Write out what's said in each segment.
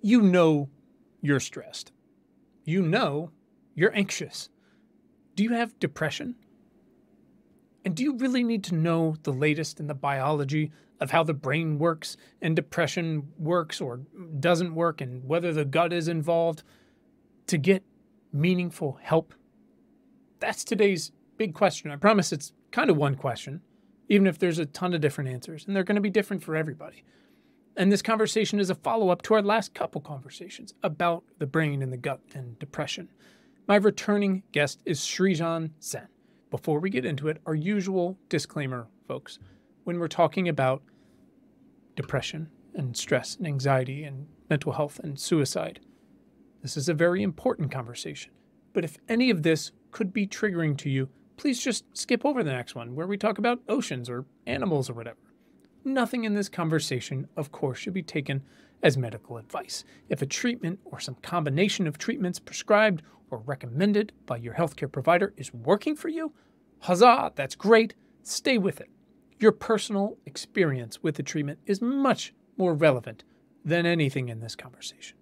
You know you're stressed. You know you're anxious. Do you have depression? And do you really need to know the latest in the biology of how the brain works and depression works or doesn't work and whether the gut is involved to get meaningful help? That's today's big question. I promise it's kind of one question, even if there's a ton of different answers, and they're going to be different for everybody. And this conversation is a follow-up to our last couple conversations about the brain and the gut and depression. My returning guest is Srijan Sen. Before we get into it, our usual disclaimer, folks. When we're talking about depression and stress and anxiety and mental health and suicide, this is a very important conversation. But if any of this could be triggering to you, please just skip over the next one where we talk about oceans or animals or whatever. Nothing in this conversation, of course, should be taken as medical advice. If a treatment or some combination of treatments prescribed or recommended by your healthcare provider is working for you, huzzah, that's great. Stay with it. Your personal experience with the treatment is much more relevant than anything in this conversation.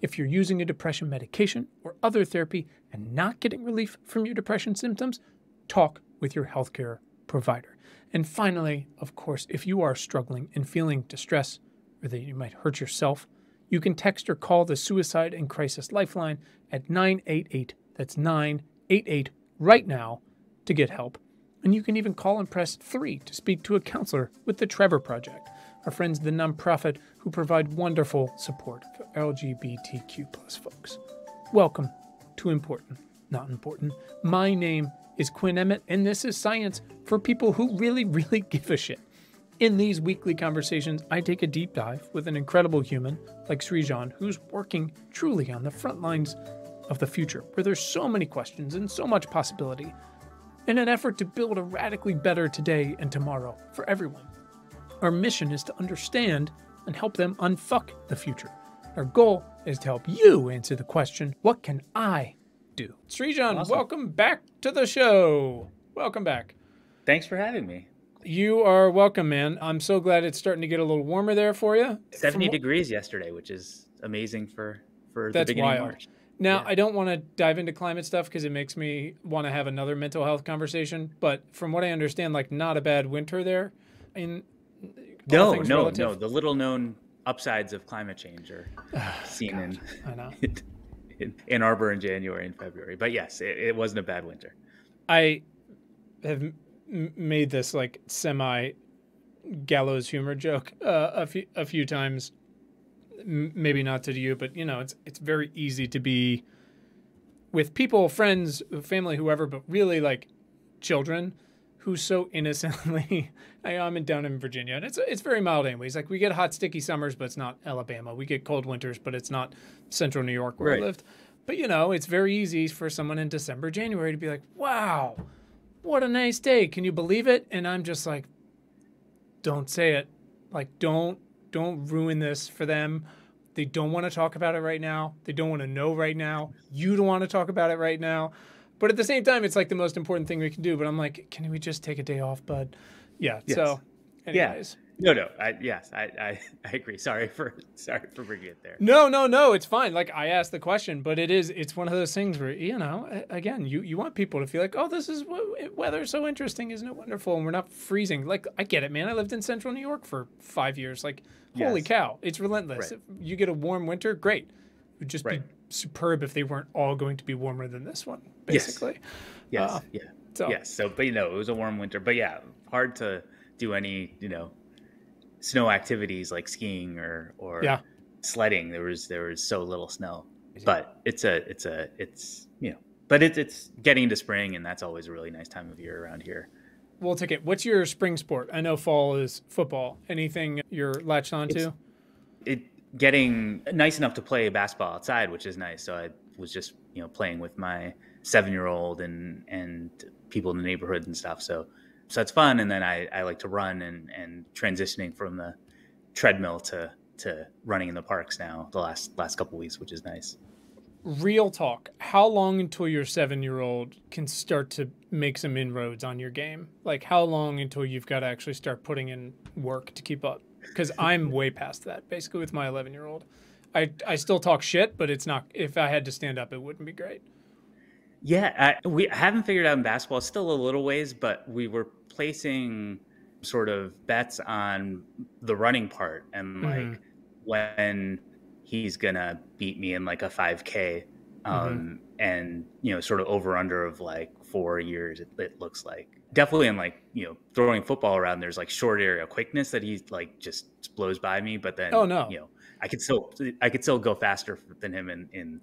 If you're using a depression medication or other therapy and not getting relief from your depression symptoms, talk with your healthcare provider. And finally, of course, if you are struggling and feeling distress or that you might hurt yourself, you can text or call the Suicide and Crisis Lifeline at 988. That's 988 right now to get help. And you can even call and press 3 to speak to a counselor with the Trevor Project, our friends, the nonprofit who provide wonderful support for LGBTQ+ folks. Welcome to Important, Not Important. My name is Quinn Emmett, and this is science for people who really, really give a shit. In these weekly conversations, I take a deep dive with an incredible human like Srijan, who's working truly on the front lines of the future, where there's so many questions and so much possibility, in an effort to build a radically better today and tomorrow for everyone. Our mission is to understand and help them unfuck the future. Our goal is to help you answer the question, what can I do? Srijan, awesome. Welcome back to the show. Welcome back. Thanks for having me. You are welcome, man. I'm so glad it's starting to get a little warmer there for you. 70 degrees yesterday, which is amazing for the beginning of March. Now, I don't want to dive into climate stuff because it makes me want to have another mental health conversation. But from what I understand, like not a bad winter there. No. The little known upsides of climate change are seen in Ann Arbor in January and February. But yes, it wasn't a bad winter. I have made this like semi gallows humor joke a few times. Maybe not to you, but it's very easy to be with people, friends, family, whoever, but really like children who so innocently. I'm down in Virginia, and it's very mild anyways. Like we get hot, sticky summers, but it's not Alabama. We get cold winters, but it's not central New York where I lived. But it's very easy for someone in December, January to be like, "Wow, what a nice day! Can you believe it?" And I'm just like, "Don't say it. Like, don't ruin this for them. They don't want to talk about it right now. They don't want to know right now. You don't want to talk about it right now." But at the same time, it's like the most important thing we can do. But I'm like, can we just take a day off, bud? Yeah. Yes. So, anyways. Yeah. No. I agree. Sorry for bringing it there. No. It's fine. Like I asked the question, but it's one of those things where, again, you want people to feel like, oh, this is weather's so interesting. Isn't it wonderful? And we're not freezing. Like, I get it, man. I lived in central New York for 5 years. Like, holy cow, it's relentless. Right. If you get a warm winter, great. It would just be superb if they weren't all going to be warmer than this one, basically. Yes. So, but it was a warm winter. But yeah, hard to do any, snow activities like skiing or sledding. There was so little snow. But it's getting into spring, and that's always a really nice time of year around here. We'll take it. What's your spring sport? I know fall is football. Anything you're latched on to? Getting nice enough to play basketball outside, which is nice. So I was just, playing with my 7-year-old and people in the neighborhood and stuff. So it's fun. And then I like to run and transitioning from the treadmill to running in the parks now the last couple of weeks, which is nice. Real talk. How long until your 7-year-old can start to make some inroads on your game? Like how long until you've got to actually start putting in work to keep up? Because I'm way past that, basically, with my 11-year-old. I still talk shit, but it's not, if I had to stand up, it wouldn't be great. Yeah, we haven't figured out in basketball. It's still a little ways, but we were placing sort of bets on the running part and Mm-hmm. like when he's gonna beat me in like a 5K, Mm-hmm. and sort of over under of like 4 years. It looks like definitely in like throwing football around. There's like short area quickness that he like just blows by me, but Oh then no. I could still go faster than him in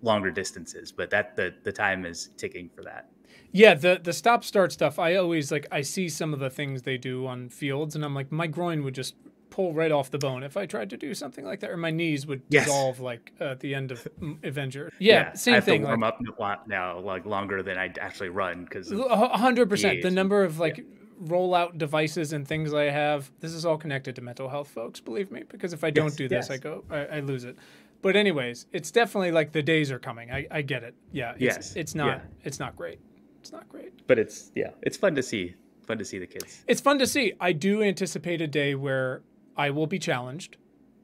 longer distances, but that the time is ticking for that. Yeah, the stop start stuff, I always like, I see some of the things they do on fields and I'm like, my groin would just pull right off the bone if I tried to do something like that, or my knees would Yes. dissolve like at the end of Avenger. Yeah, Yeah, I same have to thing. warm Like up now, like longer than I actually run because of 100%. the The age. number of Yeah. like rollout devices and things I have, this is all connected to mental health, folks. Believe me, because if I don't Yes. do this, Yes. I lose it. But anyways, it's definitely like the days are coming. I get it. Yeah, Yes. it's Yeah. not great. It's not great. But it's fun to see. Fun to see the kids. It's fun to see. I do anticipate a day where I will be challenged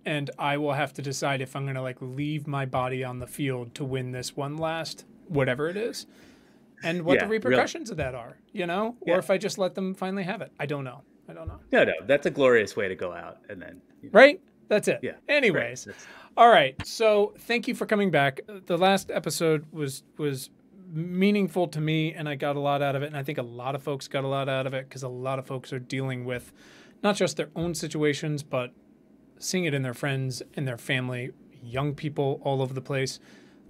and I will have to decide if I'm going to like leave my body on the field to win this one last whatever it is and what the Yeah. Really. repercussions of that are, or Yeah. if I just let them finally have it. I don't know. No, that's a glorious way to go out, and then Right? That's it. yeah. Anyways. Right. All right. So, thank you for coming back. The last episode was meaningful to me and I got a lot out of it, and I think a lot of folks got a lot out of it because a lot of folks are dealing with not just their own situations but seeing it in their friends, in their family, young people all over the place,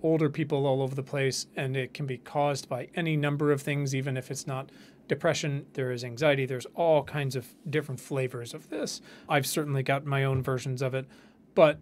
older people all over the place, and it can be caused by any number of things. Even if it's not depression, there is anxiety. There's all kinds of different flavors of this. I've certainly got my own versions of it, but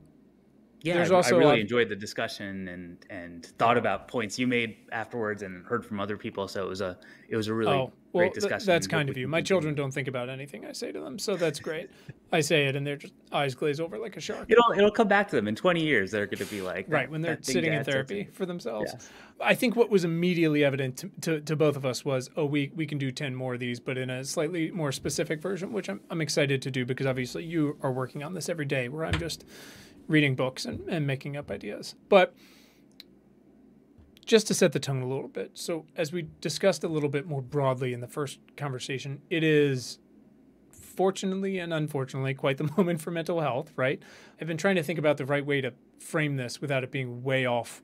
Yeah, there's I also really enjoyed the discussion and thought about points you made afterwards and heard from other people. So it was a really great discussion. That's and kind hope of we you. can My children continue. don't think about anything I say to them, so that's great. I say it and they're just eyes glaze over like a shark. It'll come back to them in 20 years. They're going to be like Right, when they're that thing sitting in Dad said to therapy me. for themselves. Yes. I think what was immediately evident to both of us was, we can do 10 more of these, but in a slightly more specific version, which I'm excited to do because obviously you are working on this every day where I'm just reading books and making up ideas. But just to set the tone a little bit, so as we discussed a little bit more broadly in the first conversation, it is fortunately and unfortunately quite the moment for mental health, right? I've been trying to think about the right way to frame this without it being way off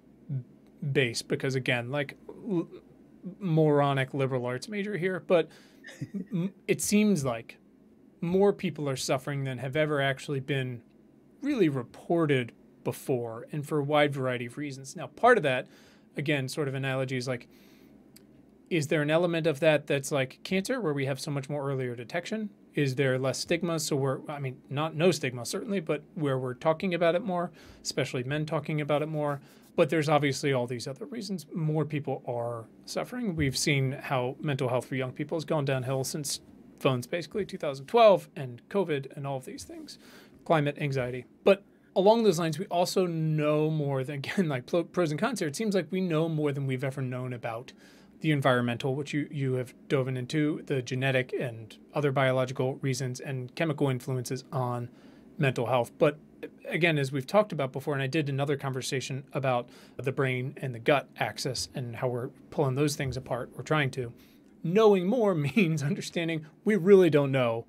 base because, again, like moronic liberal arts major here, but it seems like more people are suffering than have ever actually been really reported before, and for a wide variety of reasons. Now, part of that, again, sort of analogy is like, is there an element of that that's like cancer where we have so much more earlier detection? Is there less stigma? So not no stigma, certainly, but where we're talking about it more, especially men talking about it more. But there's obviously all these other reasons more people are suffering. We've seen how mental health for young people has gone downhill since phones, basically 2012, and COVID and all of these things, climate anxiety. But along those lines, we also know more than, again, like pros and cons here. It seems like we know more than we've ever known about the environmental, which you have dove into, the genetic and other biological reasons and chemical influences on mental health. But again, as we've talked about before, and I did another conversation about the brain and the gut axis and how we're pulling those things apart, we're trying to. Knowing more means understanding we really don't know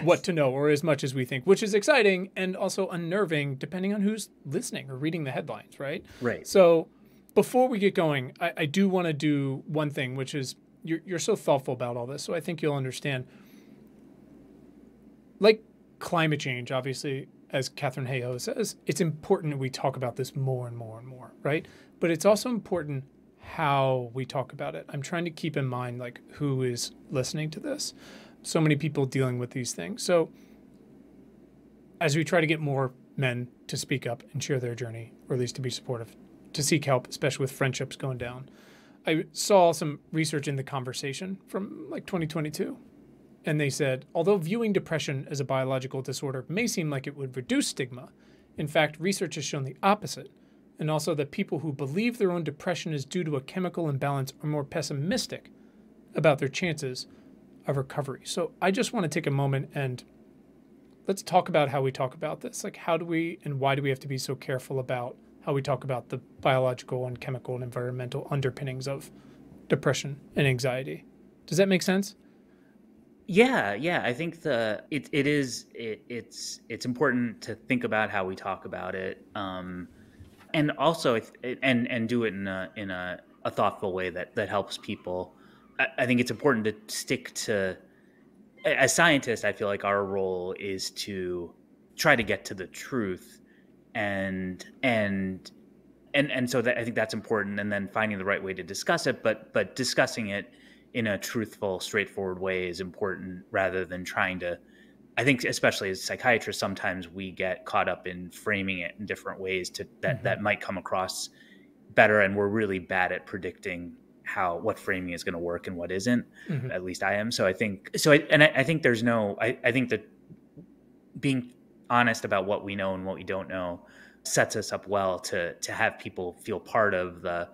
what to know, or as much as we think, which is exciting and also unnerving depending on who's listening or reading the headlines, right? Right. So before we get going, I do want to do one thing, which is you're so thoughtful about all this, so I think you'll understand. Like climate change, obviously, as Catherine Hayhoe says, it's important that we talk about this more and more and more, right? But it's also important how we talk about it. I'm trying to keep in mind like who is listening to this. So many people dealing with these things. So as we try to get more men to speak up and share their journey, or at least to be supportive, to seek help, especially with friendships going down, I saw some research in The Conversation from like 2022. And they said, although viewing depression as a biological disorder may seem like it would reduce stigma, in fact, research has shown the opposite. And also that people who believe their own depression is due to a chemical imbalance are more pessimistic about their chances of recovery. So I just want to take a moment and let's talk about how we talk about this. Like, how do we and why do we have to be so careful about how we talk about the biological and chemical and environmental underpinnings of depression and anxiety? Does that make sense? Yeah. I think it's important to think about how we talk about it, and also and do it in a thoughtful way that helps people. I think it's important to stick to. As scientists, I feel like our role is to try to get to the truth, and so that I think that's important, and then finding the right way to discuss it, but discussing it in a truthful, straightforward way is important rather than trying to. I think, especially as psychiatrists, sometimes we get caught up in framing it in different ways that might come across better, and we're really bad at predicting what framing is going to work and what isn't. Mm-hmm. At least I am. So I think I think there's no. I think that being honest about what we know and what we don't know sets us up well to have people feel part of the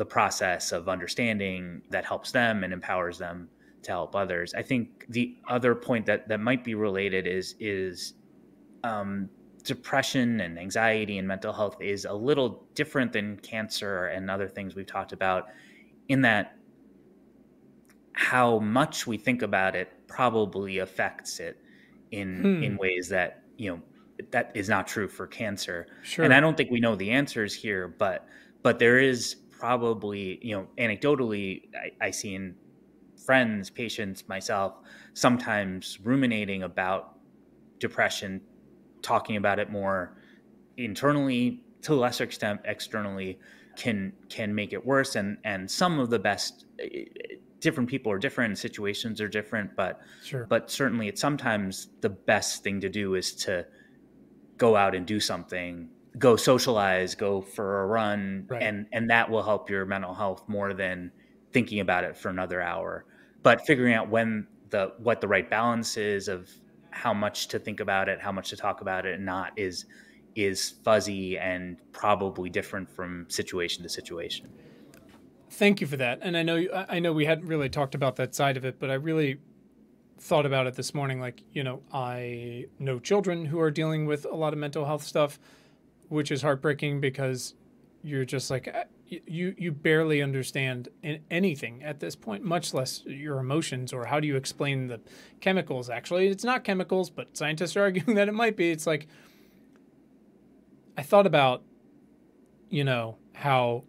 process of understanding that helps them and empowers them to help others. I think the other point that might be related is depression and anxiety and mental health is a little different than cancer and other things we've talked about, in that how much we think about it probably affects it in ways that, that is not true for cancer. Sure. And I don't think we know the answers here, but there is probably, anecdotally, I see in friends, patients, myself, sometimes ruminating about depression, talking about it more internally, to a lesser extent externally, can make it worse. And some of the best, different people are different, situations are different, but Sure. but certainly it's sometimes the best thing to do is to go out and do something, go socialize, go for a run, Right. and that will help your mental health more than thinking about it for another hour. But figuring out what the right balance is of how much to think about it, how much to talk about it, and not is fuzzy and probably different from situation to situation. Thank you for that. And I know we hadn't really talked about that side of it, but I really thought about it this morning. Like, I know children who are dealing with a lot of mental health stuff, which is heartbreaking because you're just like, you barely understand anything at this point, much less your emotions or how do you explain the chemicals. Actually, it's not chemicals, but scientists are arguing that it might be. It's like, I thought about, how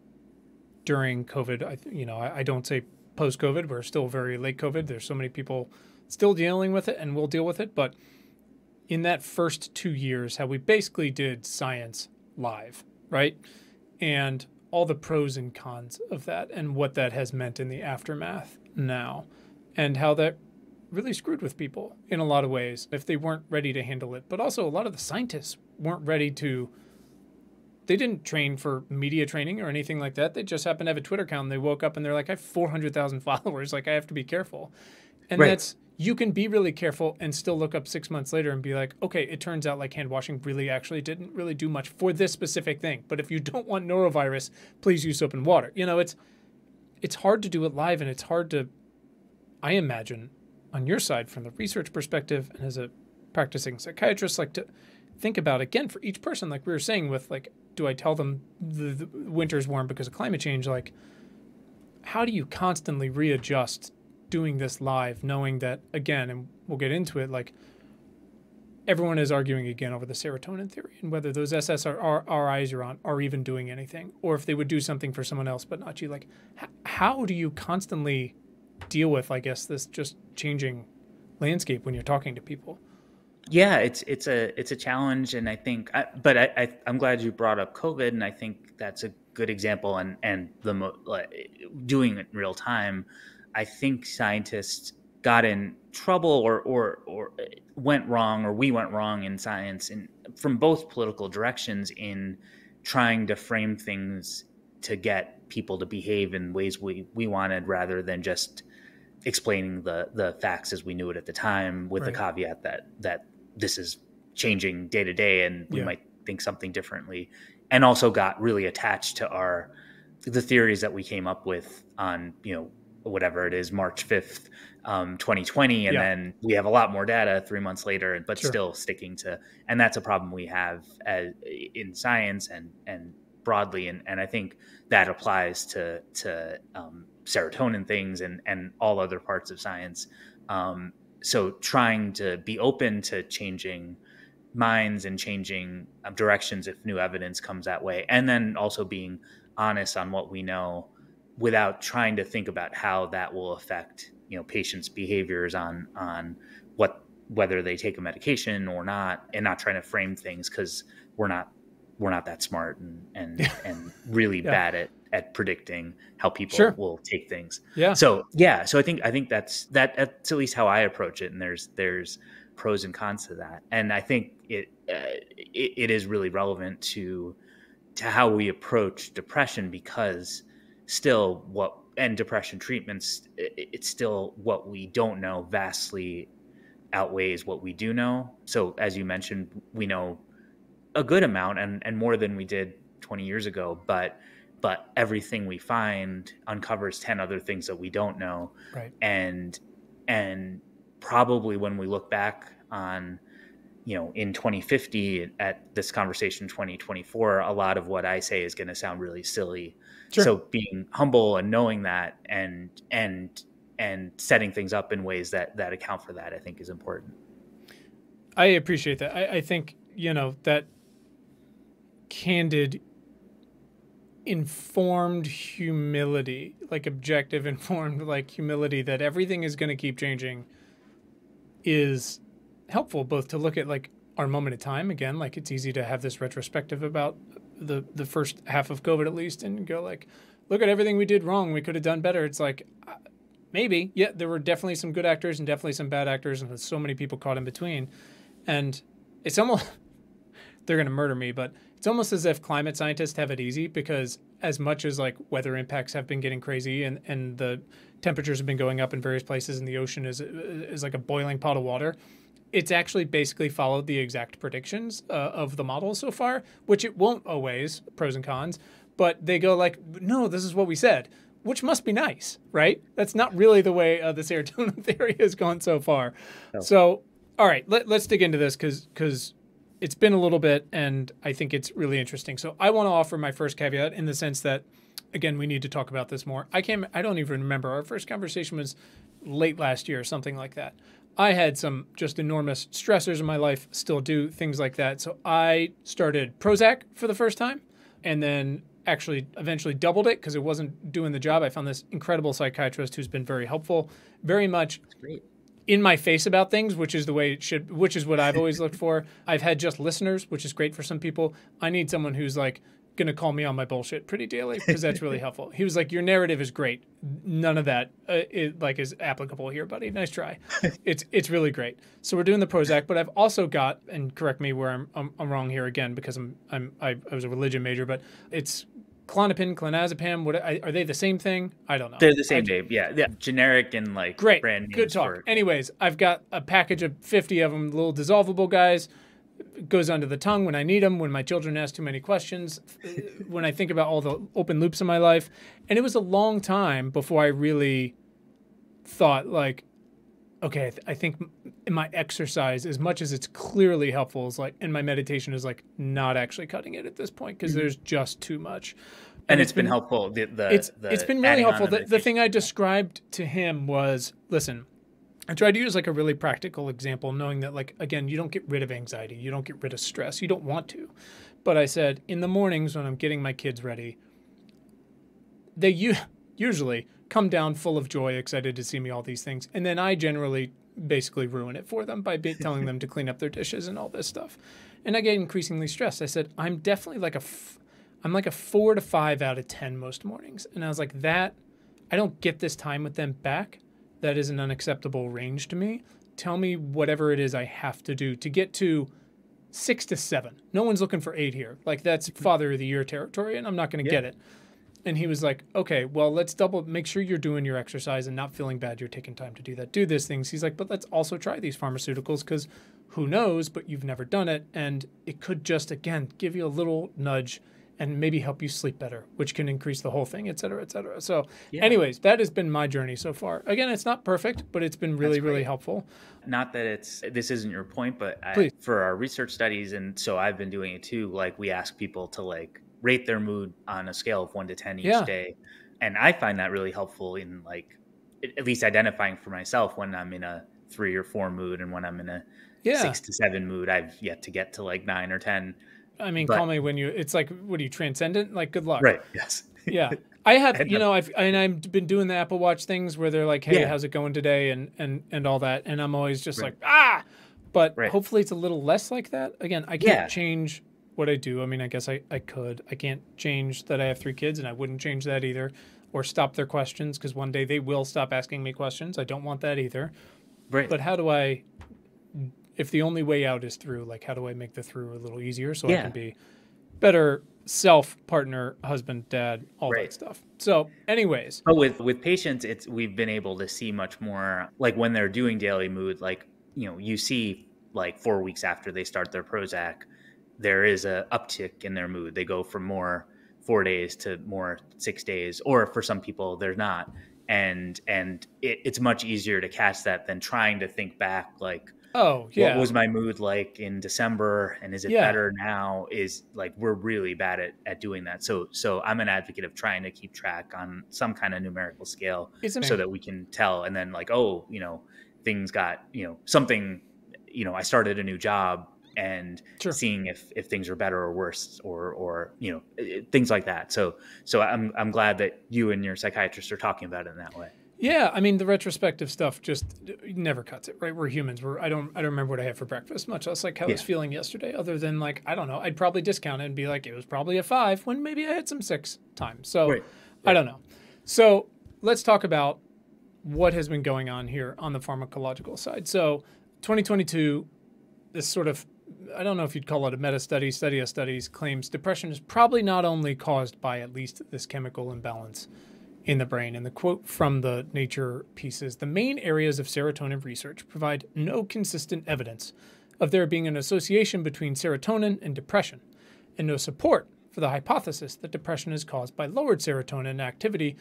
during COVID, I don't say post-COVID, we're still very late COVID. There's so many people still dealing with it and we'll deal with it. But in that first 2 years, how we basically did science live, right? And all the pros and cons of that and what that has meant in the aftermath now, and how that really screwed with people in a lot of ways if they weren't ready to handle it. But also a lot of the scientists weren't ready to. They didn't train for media training or anything like that. They just happened to have a Twitter account. And they woke up and they're like, I have 400,000 followers. Like, I have to be careful. And Right. you can be really careful and still look up 6 months later and be like, okay, it turns out like hand washing really actually didn't really do much for this specific thing. But if you don't want norovirus, please use soap and water. It's hard to do it live, and it's hard to, I imagine, on your side from the research perspective and as a practicing psychiatrist, like to think about, again, for each person, like we were saying with like, do I tell them the winter's warm because of climate change? Like, how do you constantly readjust doing this live, knowing that, again, and we'll get into it, like everyone is arguing again over the serotonin theory and whether those SSRIs you're on are even doing anything, or if they would do something for someone else but not you. Like, how do you constantly deal with, I guess, this just changing landscape when you're talking to people? Yeah, it's a challenge, and I think, I'm glad you brought up COVID, and I think that's a good example, and doing it in real time. I think scientists got in trouble or went wrong, or we went wrong in science, and from both political directions, in trying to frame things to get people to behave in ways we wanted, rather than just explaining the facts as we knew it at the time, with Right. the caveat that this is changing day to day and we might think something differently, and also got really attached to the theories that we came up with on, whatever it is, March 5th, 2020. And Yeah. then we have a lot more data 3 months later, but Sure. still sticking to, and that's a problem we have in science and broadly. And I think that applies to serotonin things and all other parts of science. So trying to be open to changing minds and changing directions if new evidence comes that way. And then also being honest on what we know without trying to think about how that will affect, patients' behaviors on whether they take a medication or not, and not trying to frame things because we're not that smart and really bad at predicting how people will take things. Yeah. So I think that's at least how I approach it. And there's pros and cons to that. And I think it is really relevant to how we approach depression, because depression treatments, it's still what we don't know vastly outweighs what we do know. So as you mentioned, we know a good amount and more than we did 20 years ago, but everything we find uncovers 10 other things that we don't know. Right. And probably when we look back on, in 2050 at this conversation, 2024, a lot of what I say is going to sound really silly. Sure. So being humble and knowing that and setting things up in ways that account for that, I think is important. I appreciate that. I think, that candid, informed humility, like objective, informed, like humility that everything is going to keep changing is helpful, both to look at like our moment of time again. Like it's easy to have this retrospective about the first half of COVID at least and go like, look at everything we did wrong. We could have done better. It's like, maybe, yeah, there were definitely some good actors and definitely some bad actors, and so many people caught in between. And it's almost, they're going to murder me, but it's almost as if climate scientists have it easy, because as much as like weather impacts have been getting crazy and the temperatures have been going up in various places and the ocean is like a boiling pot of water, it's actually basically followed the exact predictions of the model so far, which it won't always, pros and cons, but they go like, no, this is what we said, which must be nice, right? That's not really the way the serotonin theory has gone so far. No. So, all right, let's dig into this because it's been a little bit, and I think it's really interesting. So I want to offer my first caveat in the sense that, again, we need to talk about this more. I don't even remember. Our first conversation was late last year or something like that. I had some just enormous stressors in my life, still do things like that. So I started Prozac for the first time, and then actually eventually doubled it because it wasn't doing the job. I found this incredible psychiatrist who's been very helpful, very much in my face about things, which is the way it should, which is what I've always looked for. I've had just listeners, which is great for some people. I need someone who's like going to call me on my bullshit pretty daily, because that's really helpful. He was like, your narrative is great. None of that is applicable here, buddy. Nice try. It's really great. So we're doing the Prozac, but I've also got, and correct me where I'm wrong here again, because I was a religion major, but it's Klonopin, clonazepam. Are they the same thing? I don't know. They're the same name. Yeah. Generic and like great, brand names. Good talk. Anyways, I've got a package of 50 of them, little dissolvable guys. Goes under the tongue when I need them, when my children ask too many questions, when I think about all the open loops in my life. And it was a long time before I really thought like, okay, I think my exercise, as much as it's clearly helpful, is like, and my meditation is like not actually cutting it at this point, because there's just too much. And it's been helpful. It's been really helpful. The thing I described to him was, listen, I tried to use like a really practical example, knowing that like, again, you don't get rid of anxiety. You don't get rid of stress. You don't want to. But I said, in the mornings when I'm getting my kids ready, they usually come down full of joy, excited to see me, all these things. And then I generally basically ruin it for them by telling them to clean up their dishes and all this stuff. And I get increasingly stressed. I said, I'm definitely like I'm like a 4 to 5 out of 10 most mornings. And I was like, that, I don't get this time with them back. That is an unacceptable range to me. Tell me whatever it is I have to do to get to 6 to 7. No one's looking for 8 here. Like that's Father of the Year territory, and I'm not going to get it. And he was like, okay, well, let's make sure you're doing your exercise and not feeling bad. You're taking time to do that. Do these things. He's like, but let's also try these pharmaceuticals, because who knows, but you've never done it. And it could just, again, give you a little nudge and maybe help you sleep better, which can increase the whole thing, et cetera, et cetera. So Yeah. anyways, that has been my journey so far. Again, it's not perfect, but it's been really, really helpful. Not that this isn't your point, but Please. For our research studies, and so I've been doing it too, like we ask people to like rate their mood on a scale of 1 to 10 each day. And I find that really helpful in like, at least identifying for myself when I'm in a 3 or 4 mood and when I'm in a 6 to 7 mood. I've yet to get to like 9 or 10. I mean, call me when it's like, what are you, transcendent? Like, good luck. Right. Yes. Yeah. I have, I've been doing the Apple Watch things where they're like, hey, how's it going today? And all that. And I'm always just like, but hopefully it's a little less like that. Again, I can't change what I do. I mean, I guess I could. I can't change that I have 3 kids, and I wouldn't change that either, or stop their questions, because one day they will stop asking me questions. I don't want that either. Right. But how do I, if the only way out is through, like, how do I make the through a little easier so I can be better self, partner, husband, dad, all that stuff. So anyways. But with patients, we've been able to see much more, like when they're doing daily mood, like, you see like 4 weeks after they start their Prozac, there is a uptick in their mood. They go from more 4 days to more 6 days, or for some people they're not. And it's much easier to catch that than trying to think back, like, what was my mood like in December, and is it better now? Is like, we're really bad at doing that. So I'm an advocate of trying to keep track on some kind of numerical scale so that we can tell. And then like, things got, something, I started a new job, and seeing if things are better or worse, or things like that. So I'm glad that you and your psychiatrist are talking about it in that way. Yeah, I mean, the retrospective stuff just never cuts it, right? We're humans. I don't remember what I had for breakfast, much less like how I was feeling yesterday, other than like, I don't know, I'd probably discount it and be like, it was probably a 5 when maybe I had some 6 times. So I don't know. So let's talk about what has been going on here on the pharmacological side. So 2022, this sort of, I don't know if you'd call it a meta-study, study of studies, claims depression is probably not only caused by at least this chemical imbalance in the brain. And the quote from the Nature piece is, the main areas of serotonin research provide no consistent evidence of there being an association between serotonin and depression, and no support for the hypothesis that depression is caused by lowered serotonin activity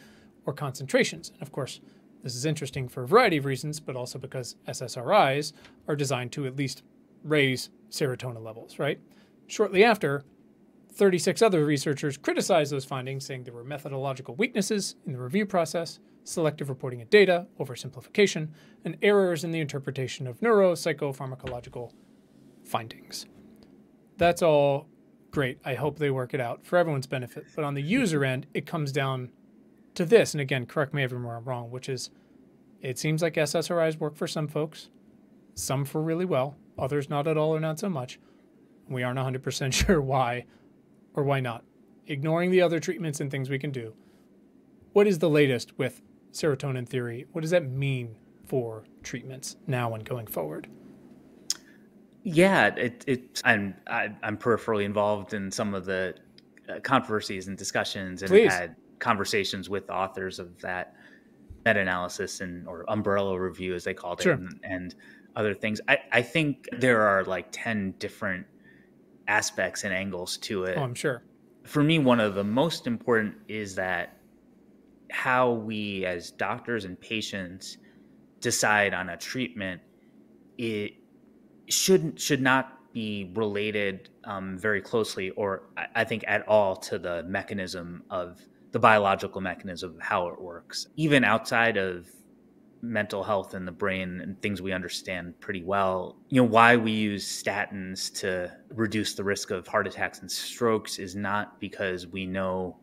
or concentrations. And of course, this is interesting for a variety of reasons, but also because SSRIs are designed to at least raise serotonin levels, right? Shortly after, 36 other researchers criticized those findings, saying there were methodological weaknesses in the review process, selective reporting of data, oversimplification, and errors in the interpretation of neuropsychopharmacological findings. That's all great. I hope they work it out for everyone's benefit. But on the user end, it comes down to this, and again, correct me if I'm wrong, which is, it seems like SSRIs work for some folks, some for really well, others not at all or not so much. We aren't 100% sure why or why not. Ignoring the other treatments and things we can do, what is the latest with serotonin theory? What does that mean for treatments now and going forward? Yeah, I'm peripherally involved in some of the controversies and discussions, and have had conversations with authors of that meta-analysis or umbrella review, as they called it, and other things. I think there are like 10 different aspects and angles to it. Oh, I'm sure. For me, one of the most important is that how we as doctors and patients decide on a treatment, it should not be related very closely, or I think at all, to the mechanism of the biological mechanism of how it works. Even outside of mental health in the brain and things we understand pretty well, why we use statins to reduce the risk of heart attacks and strokes is not because we know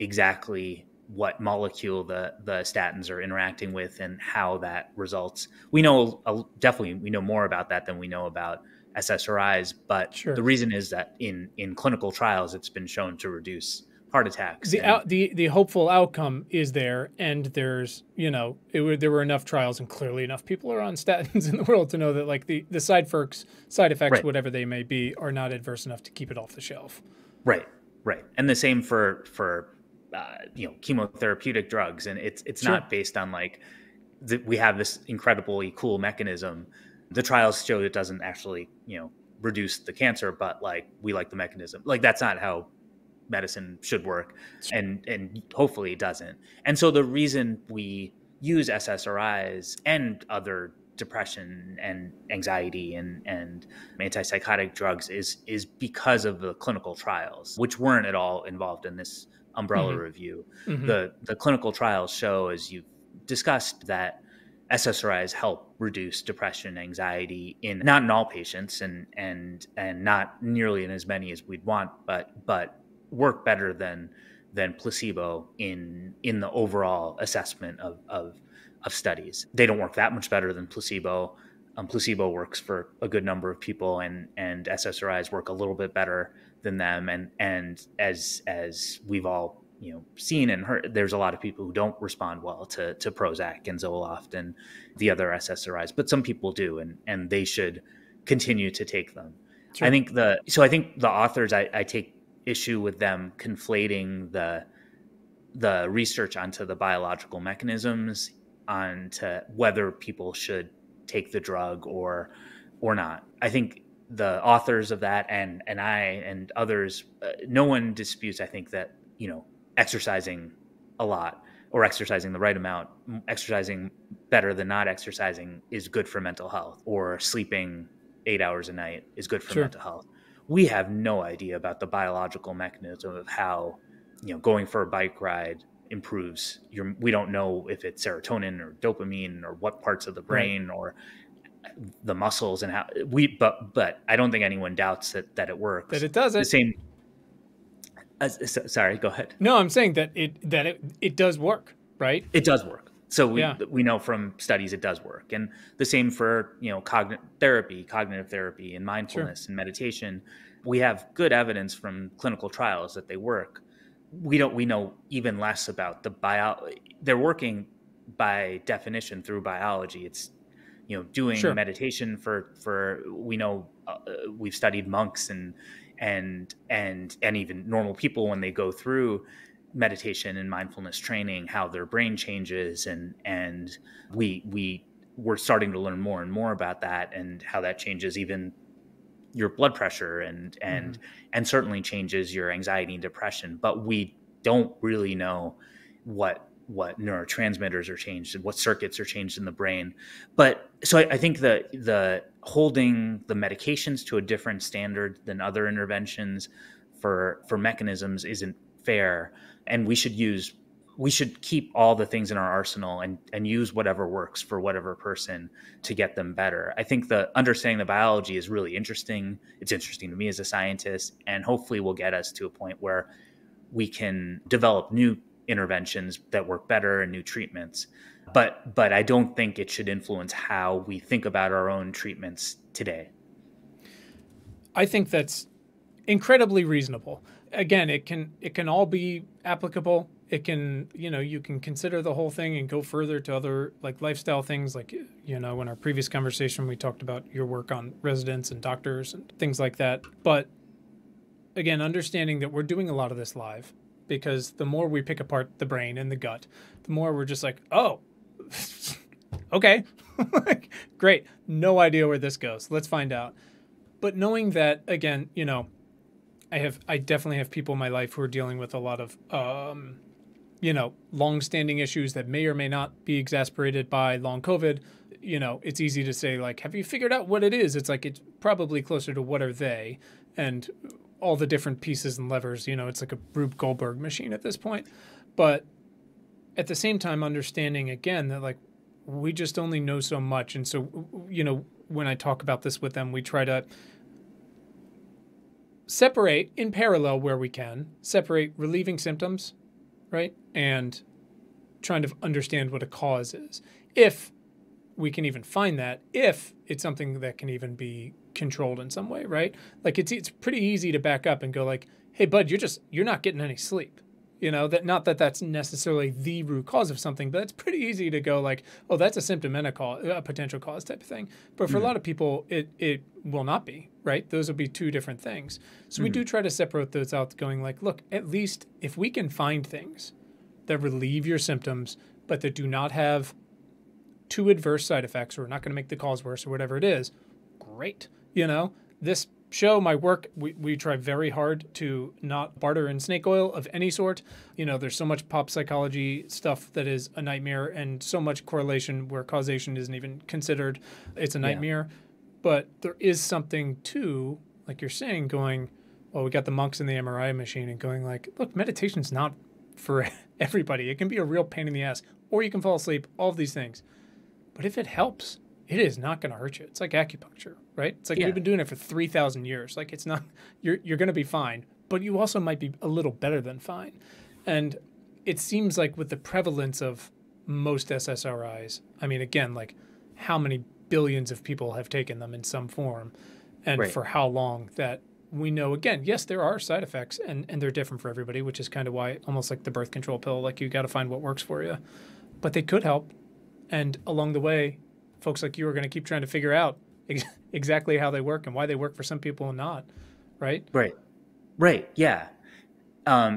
exactly what molecule the statins are interacting with and how that results. We know definitely we know more about that than we know about SSRIs, but the reason is that in clinical trials, it's been shown to reduce heart attacks. The hopeful outcome is there, and there's, there were enough trials, and clearly enough people are on statins in the world to know that like the side effects, whatever they may be, are not adverse enough to keep it off the shelf. Right. And the same for chemotherapeutic drugs, and it's not based on like we have this incredibly cool mechanism. The trials show it doesn't actually reduce the cancer, but like we like the mechanism. Like that's not how medicine should work, and hopefully it doesn't. And so the reason we use SSRIs and other depression and anxiety and antipsychotic drugs is because of the clinical trials, which weren't at all involved in this umbrella review. The clinical trials show, as you've discussed, that SSRIs help reduce depression, anxiety not in all patients and not nearly in as many as we'd want, but work better than placebo in the overall assessment of studies. They don't work that much better than placebo. Placebo works for a good number of people, and SSRIs work a little bit better than them. And as we've all seen and heard, there's a lot of people who don't respond well to Prozac and Zoloft and the other SSRIs, but some people do, and they should continue to take them. Sure. I think the authors, I take issue with them conflating the research onto the biological mechanisms onto whether people should take the drug or not. I think the authors of that and I and others, no one disputes, I think, that exercising a lot or exercising the right amount, exercising better than not exercising is good for mental health, or sleeping 8 hours a night is good for mental health. We have no idea about the biological mechanism of how going for a bike ride improves we don't know if it's serotonin or dopamine or what parts of the brain or the muscles and how but I don't think anyone doubts that it works, that it does it. The same sorry, go ahead. No, I'm saying that it does work, right? It does work. So we know from studies it does work. And the same for cognitive therapy and mindfulness and meditation. We have good evidence from clinical trials that they work. We know even less about the they're working by definition through biology. It's doing meditation for we know we've studied monks and even normal people when they go through meditation and mindfulness training, how their brain changes, and we're starting to learn more and more about that and how that changes even your blood pressure and certainly changes your anxiety and depression. But we don't really know what neurotransmitters are changed and what circuits are changed in the brain. But so I think the holding the medications to a different standard than other interventions for mechanisms isn't fair. And we should keep all the things in our arsenal and use whatever works for whatever person to get them better. I think the understanding the biology is really interesting. It's interesting to me as a scientist, and hopefully will get us to a point where we can develop new interventions that work better and new treatments. But I don't think it should influence how we think about our own treatments today. I think that's incredibly reasonable. Again, it can all be applicable. It can, you can consider the whole thing and go further to other like lifestyle things. Like, in our previous conversation, we talked about your work on residents and doctors and things like that. But again, understanding that we're doing a lot of this live, because the more we pick apart the brain and the gut, the more we're just like, oh, okay, great. No idea where this goes. Let's find out. But knowing that, again, I definitely have people in my life who are dealing with a lot of, long-standing issues that may or may not be exacerbated by long COVID. It's easy to say, like, have you figured out what it is? It's like, it's probably closer to what are they? And all the different pieces and levers, it's like a Rube Goldberg machine at this point. But at the same time, understanding again that like we just only know so much. And so, when I talk about this with them, we try to separate in parallel where we can, separate relieving symptoms, right? And trying to understand what a cause is. If we can even find that, if it's something that can even be controlled in some way, right? Like it's pretty easy to back up and go like, hey, bud, you're not getting any sleep. That not that that's necessarily the root cause of something, but it's pretty easy to go like, oh, that's a symptom and a potential cause type of thing. But for a lot of people, it will not be, right? Those will be two different things. So we do try to separate those out, going like, look, at least if we can find things that relieve your symptoms, but that do not have too adverse side effects or are not going to make the cause worse or whatever it is, great. This show, my work, we try very hard to not barter in snake oil of any sort. There's so much pop psychology stuff that is a nightmare and so much correlation where causation isn't even considered. It's a nightmare. But there is something too, like you're saying, going, well, we got the monks in the MRI machine and going like, look, meditation's not for everybody. It can be a real pain in the ass, or you can fall asleep, all of these things. But if it helps, it is not going to hurt you. It's like acupuncture, right? It's like we've been doing it for 3,000 years. Like it's not, you're going to be fine, but you also might be a little better than fine. And it seems like with the prevalence of most SSRIs, I mean, again, like how many billions of people have taken them in some form and for how long, that we know, again, yes, there are side effects and they're different for everybody, which is kind of why almost like the birth control pill, like you got to find what works for you, but they could help. And along the way, folks like you are going to keep trying to figure out exactly how they work and why they work for some people and not, right? Right. Yeah.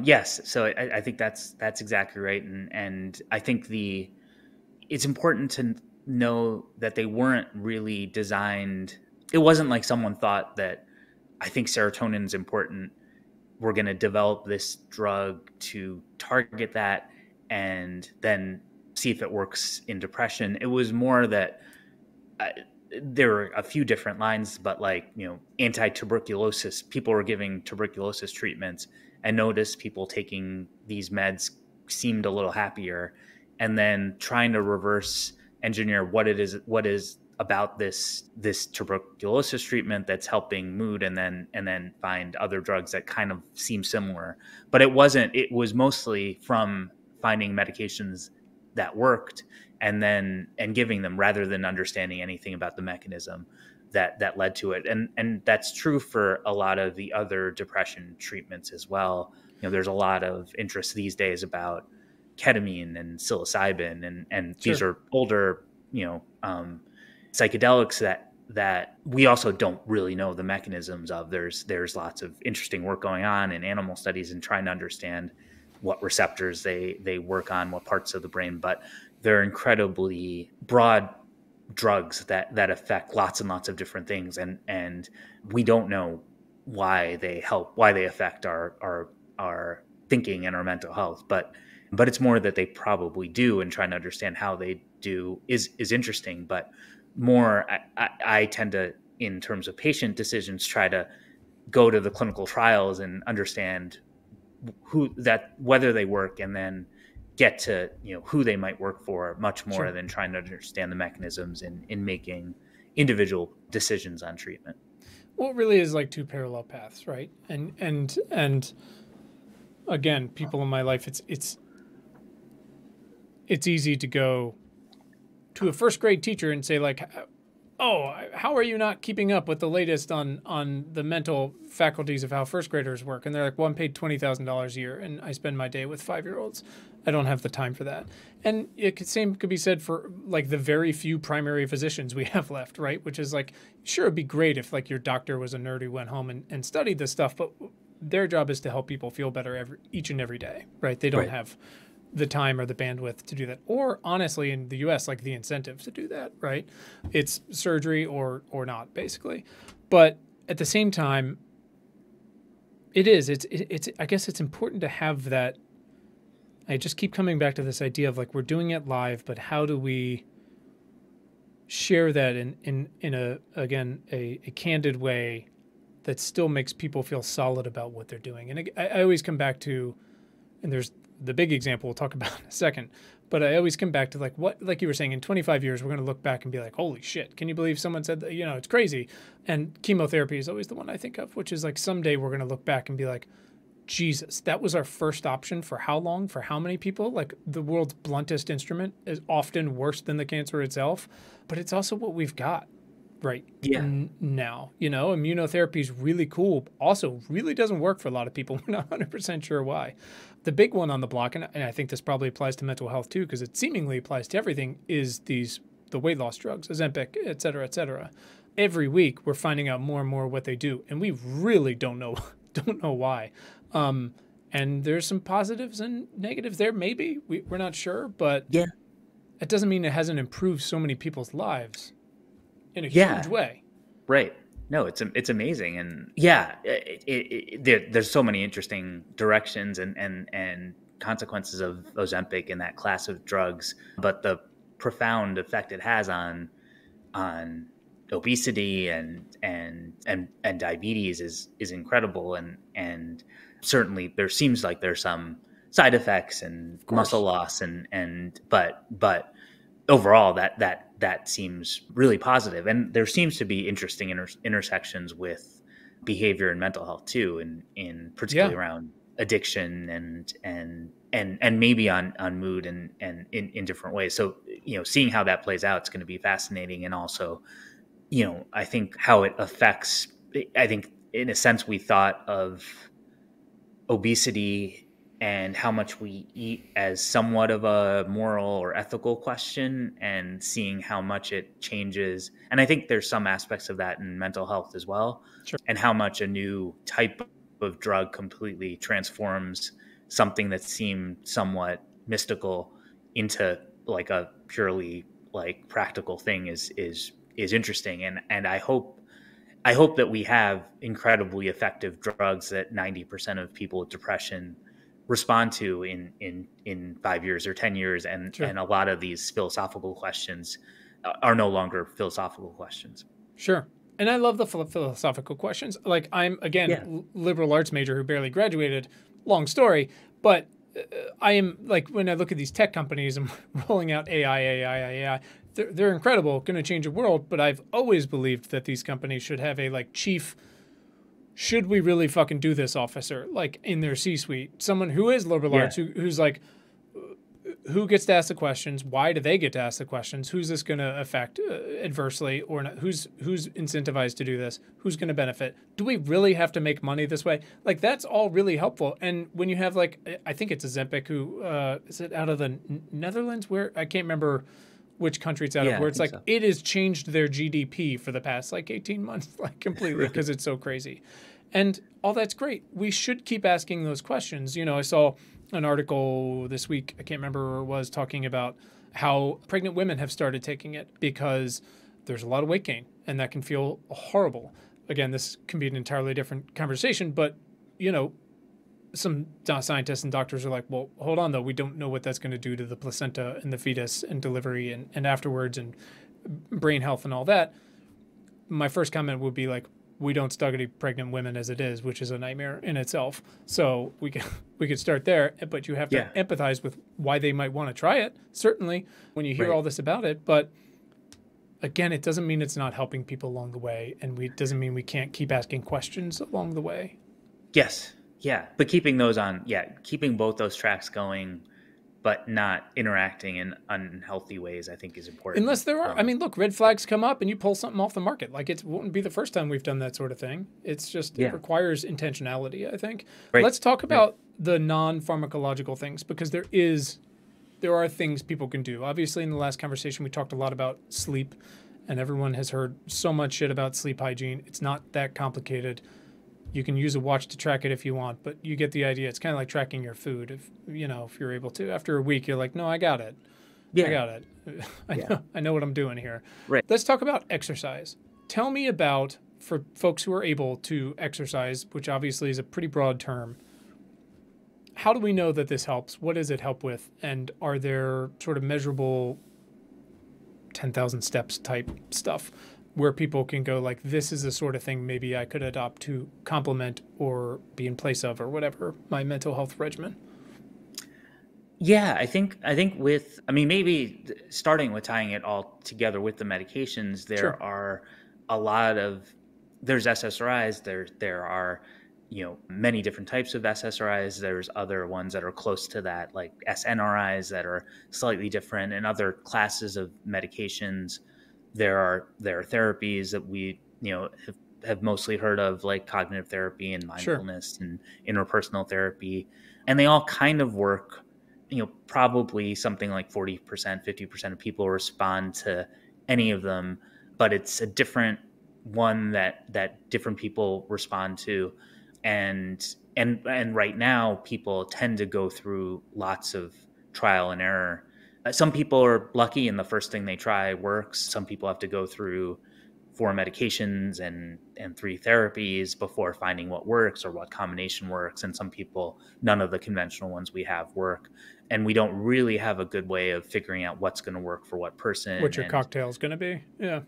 Yes. So I think that's exactly right. And I think it's important to know that they weren't really designed. It wasn't like someone thought that, I think serotonin is important, we're going to develop this drug to target that and then see if it works in depression. It was more that there were a few different lines, but like, anti-tuberculosis, people were giving tuberculosis treatments and noticed people taking these meds seemed a little happier, and then trying to reverse engineer what is about this tuberculosis treatment that's helping mood, and then find other drugs that kind of seem similar. But it was mostly from finding medications that worked and giving them, rather than understanding anything about the mechanism that led to it. And that's true for a lot of the other depression treatments as well. There's a lot of interest these days about ketamine and psilocybin, and these are older, psychedelics that we also don't really know the mechanisms of. There's lots of interesting work going on in animal studies and trying to understand what receptors they work on, what parts of the brain, but they're incredibly broad drugs that affect lots and lots of different things. And we don't know why they affect our thinking and our mental health, but it's more that they probably do, and trying to understand how they do is interesting. But more, I tend to, in terms of patient decisions, try to go to the clinical trials and understand whether they work, and then get to who they might work for, much more than trying to understand the mechanisms in making individual decisions on treatment. Well, it really is like two parallel paths, right? And again, people in my life, it's easy to go to a first grade teacher and say like, oh, how are you not keeping up with the latest on the mental faculties of how first graders work? And they're like, well, I'm paid $20,000 a year and I spend my day with 5-year-olds. I don't have the time for that. And same could be said for like the very few primary physicians we have left, right? Which is like, sure, it'd be great if like your doctor was a nerd who went home and studied this stuff, but their job is to help people feel better each and every day, right? They don't have the time or the bandwidth to do that, or honestly in the US, like the incentive to do that, right? It's surgery or not, basically. But at the same time, it's I guess it's important to have that. I just keep coming back to this idea of like, we're doing it live, but how do we share that in a candid way that still makes people feel solid about what they're doing? And I always come back to, and there's the big example we'll talk about in a second, but I always come back to like you were saying, in 25 years, we're going to look back and be like, holy shit, can you believe someone said that? It's crazy. And chemotherapy is always the one I think of, which is like someday we're going to look back and be like, Jesus, that was our first option for how long, for how many people? Like the world's bluntest instrument is often worse than the cancer itself, but it's also what we've got right now. Immunotherapy is really cool. Also really doesn't work for a lot of people. We're not 100% sure why. The big one on the block, and I think this probably applies to mental health too, because it seemingly applies to everything, is the weight loss drugs, Ozempic, et cetera, et cetera. Every week we're finding out more and more what they do, and we really don't know why. And there's some positives and negatives there. Maybe we're not sure, but it doesn't mean it hasn't improved so many people's lives in a huge way. Right. No, it's amazing, and yeah, there's so many interesting directions and consequences of Ozempic and that class of drugs, but the profound effect it has on obesity and diabetes is incredible, and certainly there seems like there's some side effects and Of muscle course. loss and but overall that seems really positive, and there seems to be interesting intersections with behavior and mental health too, in Yeah. particularly around addiction and maybe on mood and in different ways. So seeing how that plays out is going to be fascinating, and also I think how it affects, I think in a sense we thought of obesity and how much we eat as somewhat of a moral or ethical question, and seeing how much it changes. And I think there's some aspects of that in mental health as well, Sure. and how much a new type of drug completely transforms something that seemed somewhat mystical into like a purely like practical thing is interesting. And I hope that we have incredibly effective drugs that 90% of people with depression respond to in 5 years or 10 years. Sure. And a lot of these philosophical questions are no longer philosophical questions. Sure. And I love the philosophical questions. Like, I'm, again, Yeah. liberal arts major who barely graduated. Long story. But I am, like, when I look at these tech companies and rolling out AI, they're incredible, going to change the world. But I've always believed that these companies should have a, like, chief, should we really fucking do this officer, like, in their C-suite. Someone who is liberal Yeah. arts, who's like, who gets to ask the questions? Why do they get to ask the questions? Who's this going to affect adversely or not? Who's incentivized to do this? Who's going to benefit? Do we really have to make money this way? Like, that's all really helpful. And when you have, like, I think it's Ozempic, who is it out of the Netherlands? Where I can't remember which country it's out of, Yeah, where I it's think like so. it has changed their GDP for the past like 18 months, like completely, Really? because it's so crazy. And all that's great. We should keep asking those questions. I saw an article this week, I can't remember where it was, talking about how pregnant women have started taking it because there's a lot of weight gain and that can feel horrible. Again, this can be an entirely different conversation, but some scientists and doctors are like, well, hold on though, we don't know what that's going to do to the placenta and the fetus and delivery and afterwards and brain health and all that. My first comment would be like, we don't study pregnant women as it is, which is a nightmare in itself. So we could start there, but you have to Yeah. empathize with why they might want to try it. Certainly, when you hear Right. all this about it, but again, it doesn't mean it's not helping people along the way, and it doesn't mean we can't keep asking questions along the way. Yes. Yeah. But keeping both those tracks going, but not interacting in unhealthy ways, I think is important. Unless there are, I mean, look, red flags come up and you pull something off the market. Like, it wouldn't be the first time we've done that sort of thing. It's just, it Yeah. requires intentionality, I think. Right. Let's talk Right. about the non-pharmacological things, because there are things people can do. Obviously, in the last conversation, we talked a lot about sleep, and everyone has heard so much shit about sleep hygiene. It's not that complicated. You can use a watch to track it if you want, but you get the idea. It's kind of like tracking your food. If you're able to. After a week, you're like, no, I got it. Yeah. I got it. I know what I'm doing here. Right. Let's talk about exercise. Tell me about, for folks who are able to exercise, which obviously is a pretty broad term, how do we know that this helps? What does it help with? And are there sort of measurable 10,000 steps type stuff where people can go like, this is the sort of thing maybe I could adopt to complement or be in place of or whatever my mental health regimen? Yeah, I think maybe starting with tying it all together with the medications, there Sure. are there's SSRIs, there are many different types of SSRIs. There's other ones that are close to that, like SNRIs, that are slightly different, and other classes of medications. There are therapies that we have mostly heard of, like cognitive therapy and Sure. mindfulness and interpersonal therapy, and they all kind of work. Probably something like 40%, 50% of people respond to any of them, but it's a different one that different people respond to. And right now people tend to go through lots of trial and error. Some people are lucky and the first thing they try works. Some people have to go through 4 medications and 3 therapies before finding what works or what combination works. And some people, none of the conventional ones we have work. And we don't really have a good way of figuring out what's going to work for what person. What your cocktail is going to be. Yeah.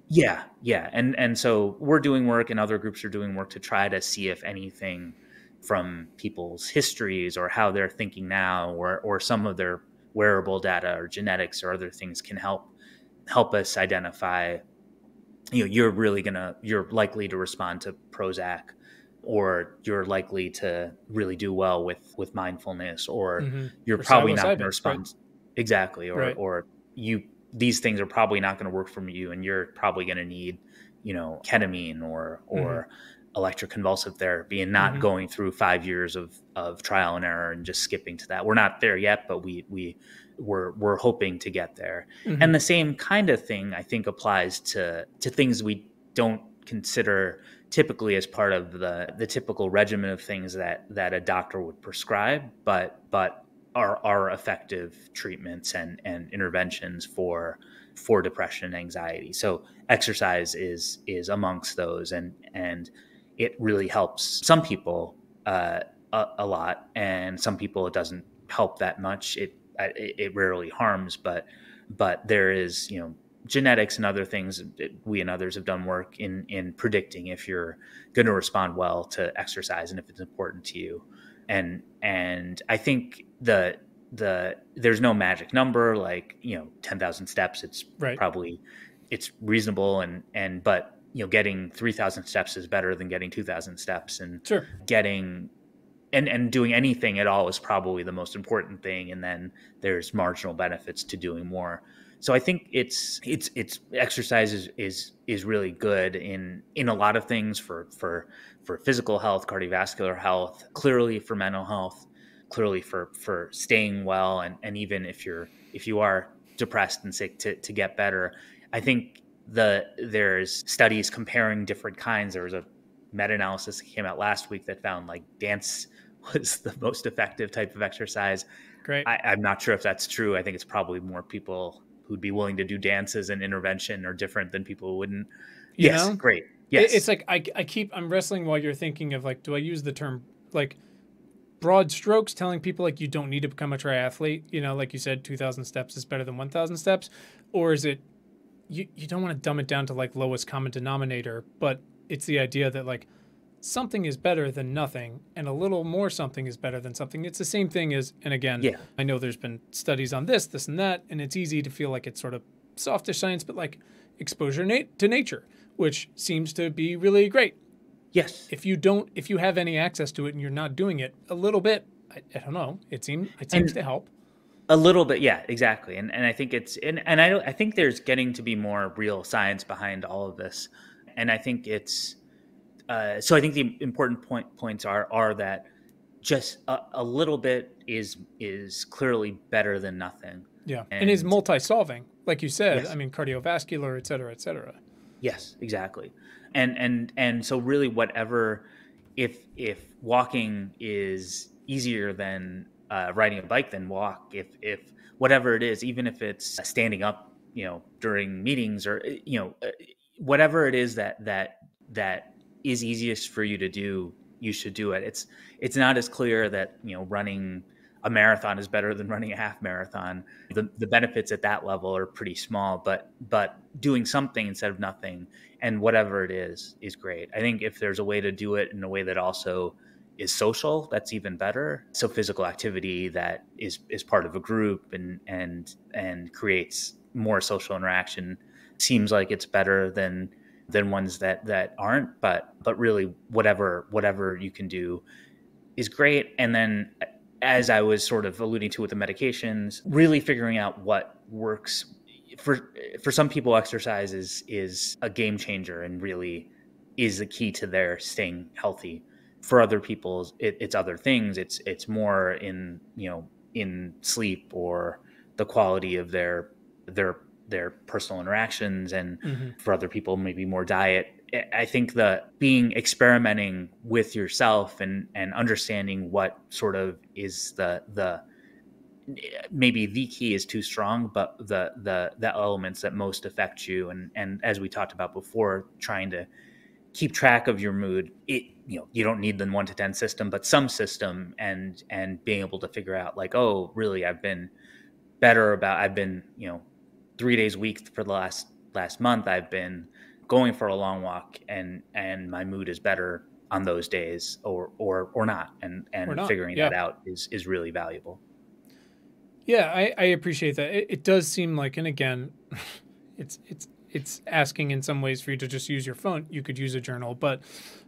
Yeah. And so we're doing work and other groups are doing work to try to see if anything from people's histories or how they're thinking now or some of their wearable data or genetics or other things can help us identify, you're likely to respond to Prozac, or you're likely to really do well with mindfulness, or you're Or probably not going to psilocybin, respond. right? Exactly. Right. Or these things are probably not going to work for you, and you're probably going to need, ketamine or electroconvulsive therapy, and not going through 5 years of trial and error and just skipping to that. We're not there yet, but we're hoping to get there. And the same kind of thing, I think, applies to things we don't consider typically as part of the typical regimen of things that a doctor would prescribe, but are effective treatments and interventions for depression and anxiety. So exercise is amongst those, and it really helps some people a lot, and some people it doesn't help that much. It rarely harms, but there is, genetics and other things. We and others have done work in predicting if you're going to respond well to exercise and if it's important to you. And I think there's no magic number, like, 10,000 steps. It's Right. probably, it's reasonable. But getting 3,000 steps is better than getting 2,000 steps, and Sure. getting, and doing anything at all is probably the most important thing. And then there's marginal benefits to doing more. So I think it's exercise is really good in a lot of things for physical health, cardiovascular health, clearly for mental health, clearly for staying well. And even if you are depressed and sick, to get better. I think there's studies comparing different kinds. There was a meta-analysis that came out last week that found like dance was the most effective type of exercise. Great. I'm not sure if that's true. I think it's probably more people who'd be willing to do dance as an intervention are different than people who wouldn't. Yes. Great. Yes. It's like I'm wrestling while you're thinking of like, do I use the term like broad strokes, telling people like you don't need to become a triathlete, like you said, 2,000 steps is better than 1,000 steps, or is it you don't want to dumb it down to like lowest common denominator, but it's the idea that like something is better than nothing, and a little more something is better than something. It's the same thing as, and again, I know there's been studies on this and that, and it's easy to feel like it's sort of softer science, but like exposure to nature, which seems to be really great. Yes. If you have any access to it and you're not doing it a little bit, I don't know, it seems to help. A little bit, yeah, exactly. And I think I think there's getting to be more real science behind all of this. And I think it's, so I think the important points are that just a little bit is clearly better than nothing. Yeah. And is multi-solving, like you said. Yes. I mean, cardiovascular, et cetera, et cetera. Yes, exactly. And so really whatever, if walking is easier than riding a bike, then walk. If whatever it is, even if it's standing up, during meetings, or, whatever it is that is easiest for you to do, you should do it. It's not as clear that, running a marathon is better than running a half marathon. The benefits at that level are pretty small, but doing something instead of nothing, and whatever it is great. I think if there's a way to do it in a way that also is social, that's even better. So physical activity that is part of a group and creates more social interaction seems like it's better than ones that aren't, but really whatever you can do is great. And then, as I was sort of alluding to with the medications, really figuring out what works. For some people, exercise is a game changer and really is the key to their staying healthy. For other people, it's other things. It's more in sleep or the quality of their personal interactions, and for other people, maybe more diet. I think experimenting with yourself and understanding what sort of is the maybe the key is too strong, but the elements that most affect you, and as we talked about before, trying to keep track of your mood. You don't need the 1 to 10 system, but some system, and being able to figure out like, oh, really, I've been 3 days a week for the last month. I've been going for a long walk, and my mood is better on those days, or not, and Or not. figuring Yeah. that out is really valuable. Yeah, I appreciate that. It does seem like, and again, it's asking in some ways for you to just use your phone. You could use a journal, but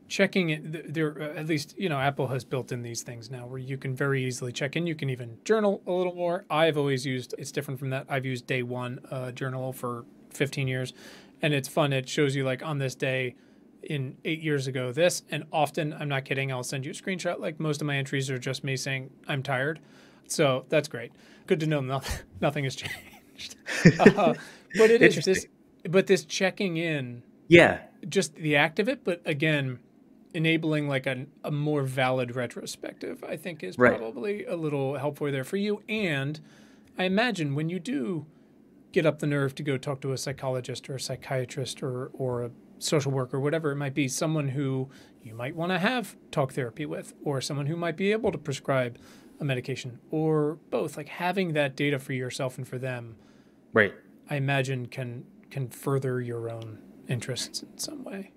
checking it, there, at least, Apple has built in these things now where you can very easily check in. You can even journal a little more. I've always used, it's different from that. I've used Day One journal for 15 years, and it's fun. It shows you like on this day in 8 years ago this, and often, I'm not kidding, I'll send you a screenshot. Like most of my entries are just me saying I'm tired. So that's great. Good to know nothing has changed. But it is this, but this checking in, Yeah. just the act of it, but again, enabling like a more valid retrospective, I think is Right. probably a little helpful there for you. And I imagine when you do get up the nerve to go talk to a psychologist or a psychiatrist or a social worker, whatever it might be, someone who you might want to have talk therapy with, or someone who might be able to prescribe a medication, or both, like having that data for yourself and for them, Right. I imagine can further your own interests in some way.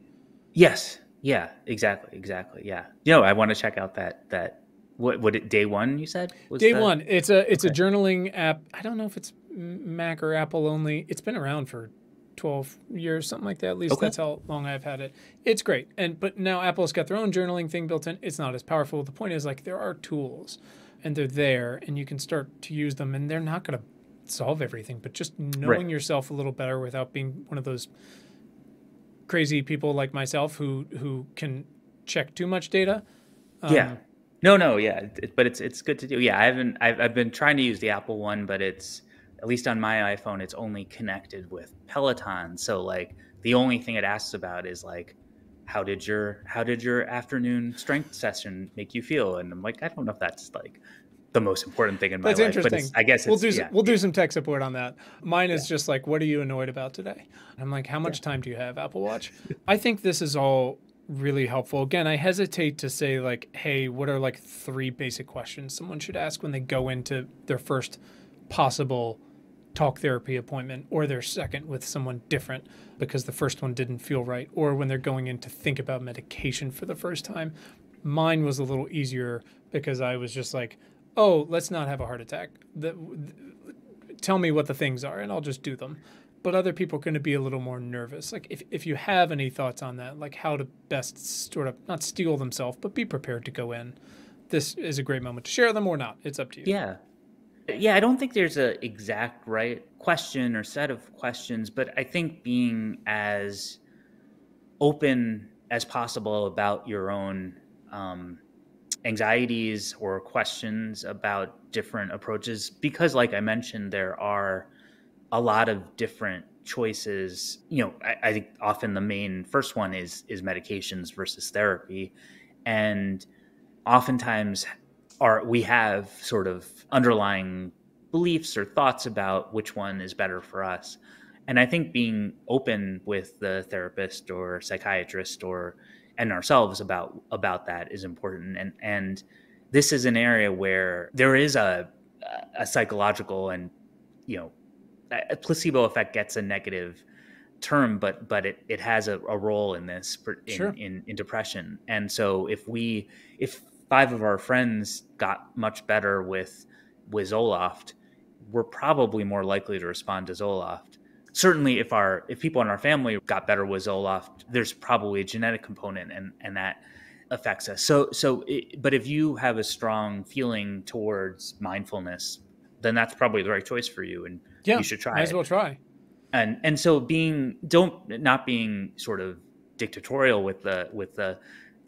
Yes. Yeah, exactly. Yeah. I want to check out that what Day One you said was Day One. It's a Okay. journaling app. I don't know if it's Mac or Apple only. It's been around for 12 years, something like that. At least Okay. that's how long I've had it. It's great. But now Apple's got their own journaling thing built in. It's not as powerful. The point is, like, there are tools and they're there and you can start to use them, and they're not going to solve everything, but just knowing Right. yourself a little better without being one of those crazy people like myself who can check too much data. Yeah. No, yeah, but it's good to do. Yeah, I've been trying to use the Apple one, but it's, at least on my iPhone, it's only connected with Peloton. So like the only thing it asks about is like, how did your afternoon strength session make you feel? And I'm like, I don't know if that's like the most important thing in my That's life, but interesting. I guess we'll it's, do yeah. we'll do some tech support on that. Mine is just like, what are you annoyed about today? And I'm like, how much Yeah. time do you have, Apple Watch? I think this is all really helpful. Again, I hesitate to say like, hey, what are like 3 basic questions someone should ask when they go into their first possible talk therapy appointment, or their second with someone different because the first one didn't feel right, or when they're going in to think about medication for the first time. Mine was a little easier because I was just like, oh, let's not have a heart attack. Tell me what the things are and I'll just do them. But other people are going to be a little more nervous. Like if you have any thoughts on that, like how to best sort of not steal themselves, but be prepared to go in. This is a great moment to share them or not. It's up to you. Yeah. Yeah, I don't think there's a exact right question or set of questions, but I think being as open as possible about your own anxieties or questions about different approaches, because like I mentioned, there are a lot of different choices. I think often the main first one is medications versus therapy. And oftentimes we have sort of underlying beliefs or thoughts about which one is better for us. And I think being open with the therapist or psychiatrist and ourselves about that is important. And this is an area where there is a psychological and, a placebo effect gets a negative term, but it has a role in this Sure. in depression. And so if 5 of our friends got much better with Zoloft, we're probably more likely to respond to Zoloft. Certainly if people in our family got better with Zoloft, there's probably a genetic component and that affects us. But if you have a strong feeling towards mindfulness, then that's probably the right choice for you, and Yeah, you should try might as it. well try. And so not being sort of dictatorial with the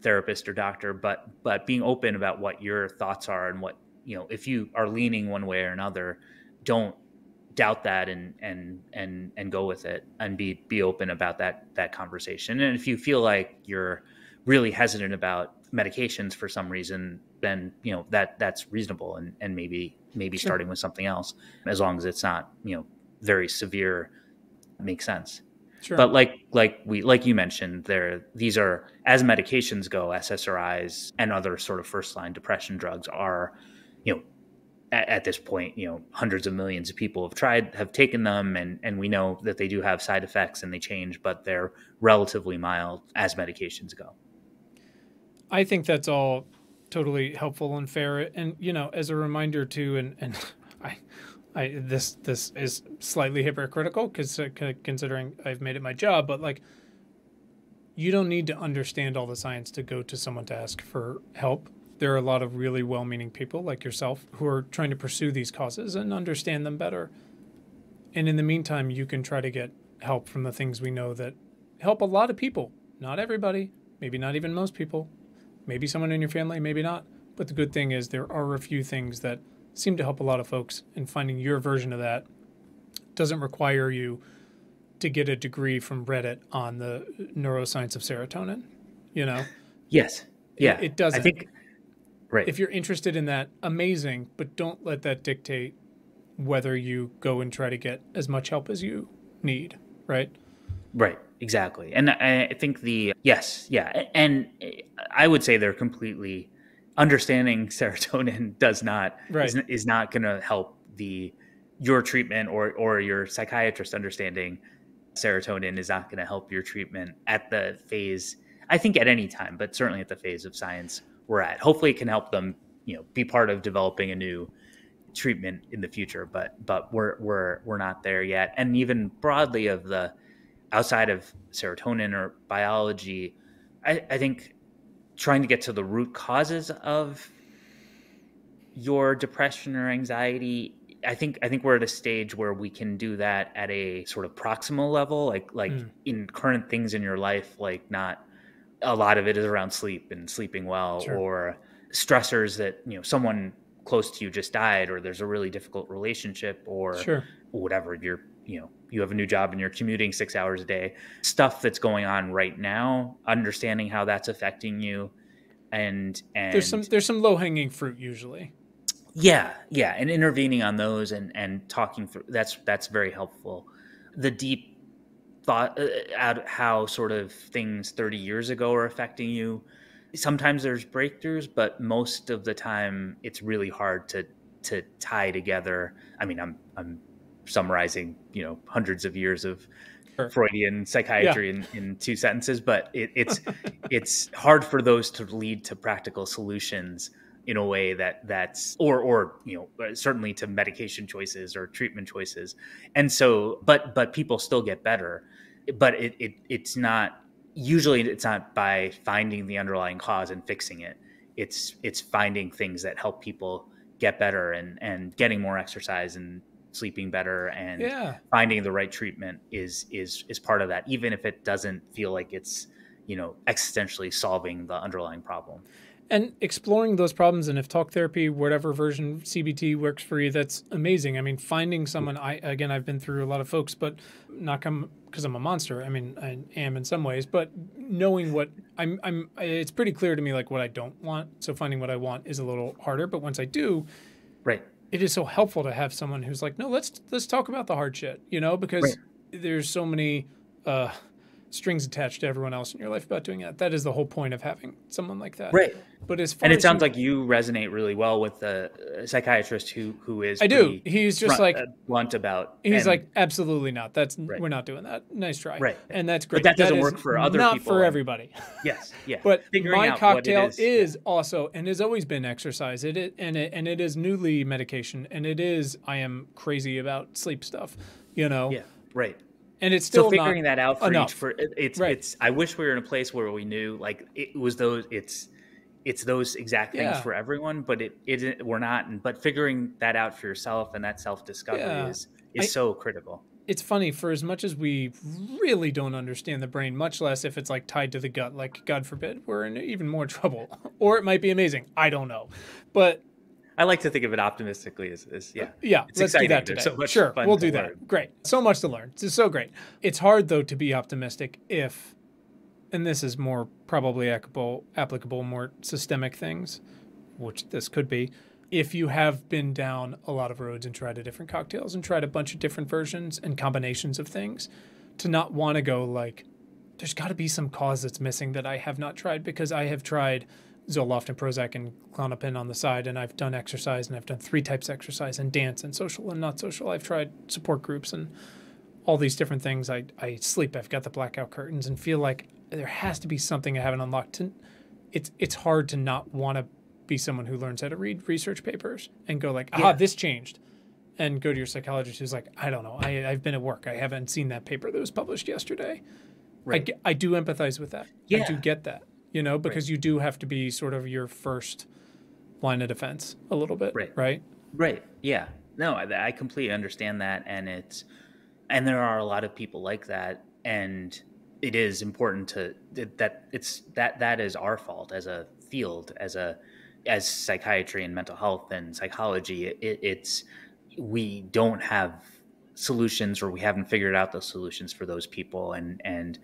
therapist or doctor, but being open about what your thoughts are, and what, if you are leaning one way or another, don't doubt that, and go with it, and be open about that conversation. And if you feel like you're really hesitant about medications for some reason, then, that's reasonable, and maybe Sure. starting with something else, as long as it's not, very severe, makes sense. Sure. But like you mentioned, these are, as medications go, SSRIs and other sort of first line depression drugs are, at this point, hundreds of millions of people have taken them, and we know that they do have side effects and they change, but they're relatively mild as medications go. I think that's all totally helpful and fair. And, as a reminder too, and this is slightly hypocritical because considering I've made it my job, but like, you don't need to understand all the science to go to someone to ask for help. There are a lot of really well-meaning people like yourself who are trying to pursue these causes and understand them better. And in the meantime, you can try to get help from the things we know that help a lot of people. Not everybody, maybe not even most people, maybe someone in your family, maybe not. But the good thing is there are a few things that seem to help a lot of folks, and finding your version of that doesn't require you to get a degree from Reddit on the neuroscience of serotonin, Yes. Yeah. It doesn't. I think, right. If you're interested in that, amazing, but don't let that dictate whether you go and try to get as much help as you need, right? Right, exactly. And I think yes, yeah. And I would say they're completely, understanding serotonin is not going to help your treatment, or your psychiatrist understanding serotonin is not going to help your treatment at the phase, I think at any time, but certainly at the phase of science we're at. Hopefully it can help them, be part of developing a new treatment in the future, but we're not there yet. And even broadly outside of serotonin or biology, I think trying to get to the root causes of your depression or anxiety, I think we're at a stage where we can do that at a sort of proximal level, like in current things in your life, like not a lot of it is around sleep and sleeping well, Sure. or stressors that, someone close to you just died, or there's a really difficult relationship, or Sure. whatever, you have a new job and you're commuting 6 hours a day, stuff that's going on right now, understanding how that's affecting you. And there's some low-hanging fruit usually. Yeah. And intervening on those and talking through, that's very helpful. The deep thought out how sort of things 30 years ago are affecting you. Sometimes there's breakthroughs, but most of the time it's really hard to tie together. I mean, I'm summarizing, hundreds of years of Freudian psychiatry in 2 sentences, but it's hard for those to lead to practical solutions in a way that's or certainly to medication choices or treatment choices. And so, but people still get better, but it's not by finding the underlying cause and fixing it. It's finding things that help people get better, and getting more exercise and sleeping better, and finding the right treatment is part of that, even if it doesn't feel like it's, existentially solving the underlying problem. And exploring those problems, and if talk therapy, whatever version CBT works for you, that's amazing. I mean, finding someone, I've been through a lot of folks, but not because I'm a monster. I mean, I am in some ways, but knowing what it's pretty clear to me, like what I don't want. So finding what I want is a little harder, but once I do, right, it is so helpful to have someone who's like, no, let's talk about the hard shit, because there's so many strings attached to everyone else in your life about doing that. That is the whole point of having someone like that. Right. But and it sounds like you resonate really well with the psychiatrist who is. I do. He's just blunt about. He's like, absolutely not. We're not doing that. Nice try. Right. And that's great. But that doesn't work for other people. Not for everybody. Yes. Yeah. But my cocktail is also, and has always been, exercise. It is newly medication, and it is, I am crazy about sleep stuff. Yeah. Right. And it's still figuring that out for enough. It's I wish we were in a place where we knew, like, it was those it's those exact things for everyone, but we're not. But figuring that out for yourself and that self-discovery is so critical. It's funny, for as much as we really don't understand the brain, much less if it's like tied to the gut, like God forbid, we're in even more trouble. Or it might be amazing. I don't know. But I like to think of it optimistically as it's let's do that today. So much sure, fun we'll to do learn. that. Great. So much to learn. It's so great. It's hard, though, to be optimistic if and this is more probably applicable more systemic things, which this could be. If you have been down a lot of roads and tried a different cocktails and tried a bunch of different versions and combinations of things, to not want to go like, there's got to be some cause that's missing that I have not tried, because I have tried Zoloft and Prozac and Klonopin on the side, and I've done exercise, and I've done 3 types of exercise and dance and social and not social. I've tried support groups and all these different things. I sleep. I've got the blackout curtains and feel like there has to be something I haven't unlocked. It's hard to not want to be someone who learns how to read research papers and go like, aha, this changed. And go to your psychologist who's like, I don't know. I've been at work. I haven't seen that paper that was published yesterday. Right. I do empathize with that. I do get that, because you do have to be sort of your first line of defense a little bit. Right. Right. Yeah. No, I completely understand that. And there are a lot of people like that. And it is important that is our fault as a field, as psychiatry and mental health and psychology. We don't have solutions, or we haven't figured out the solutions for those people. And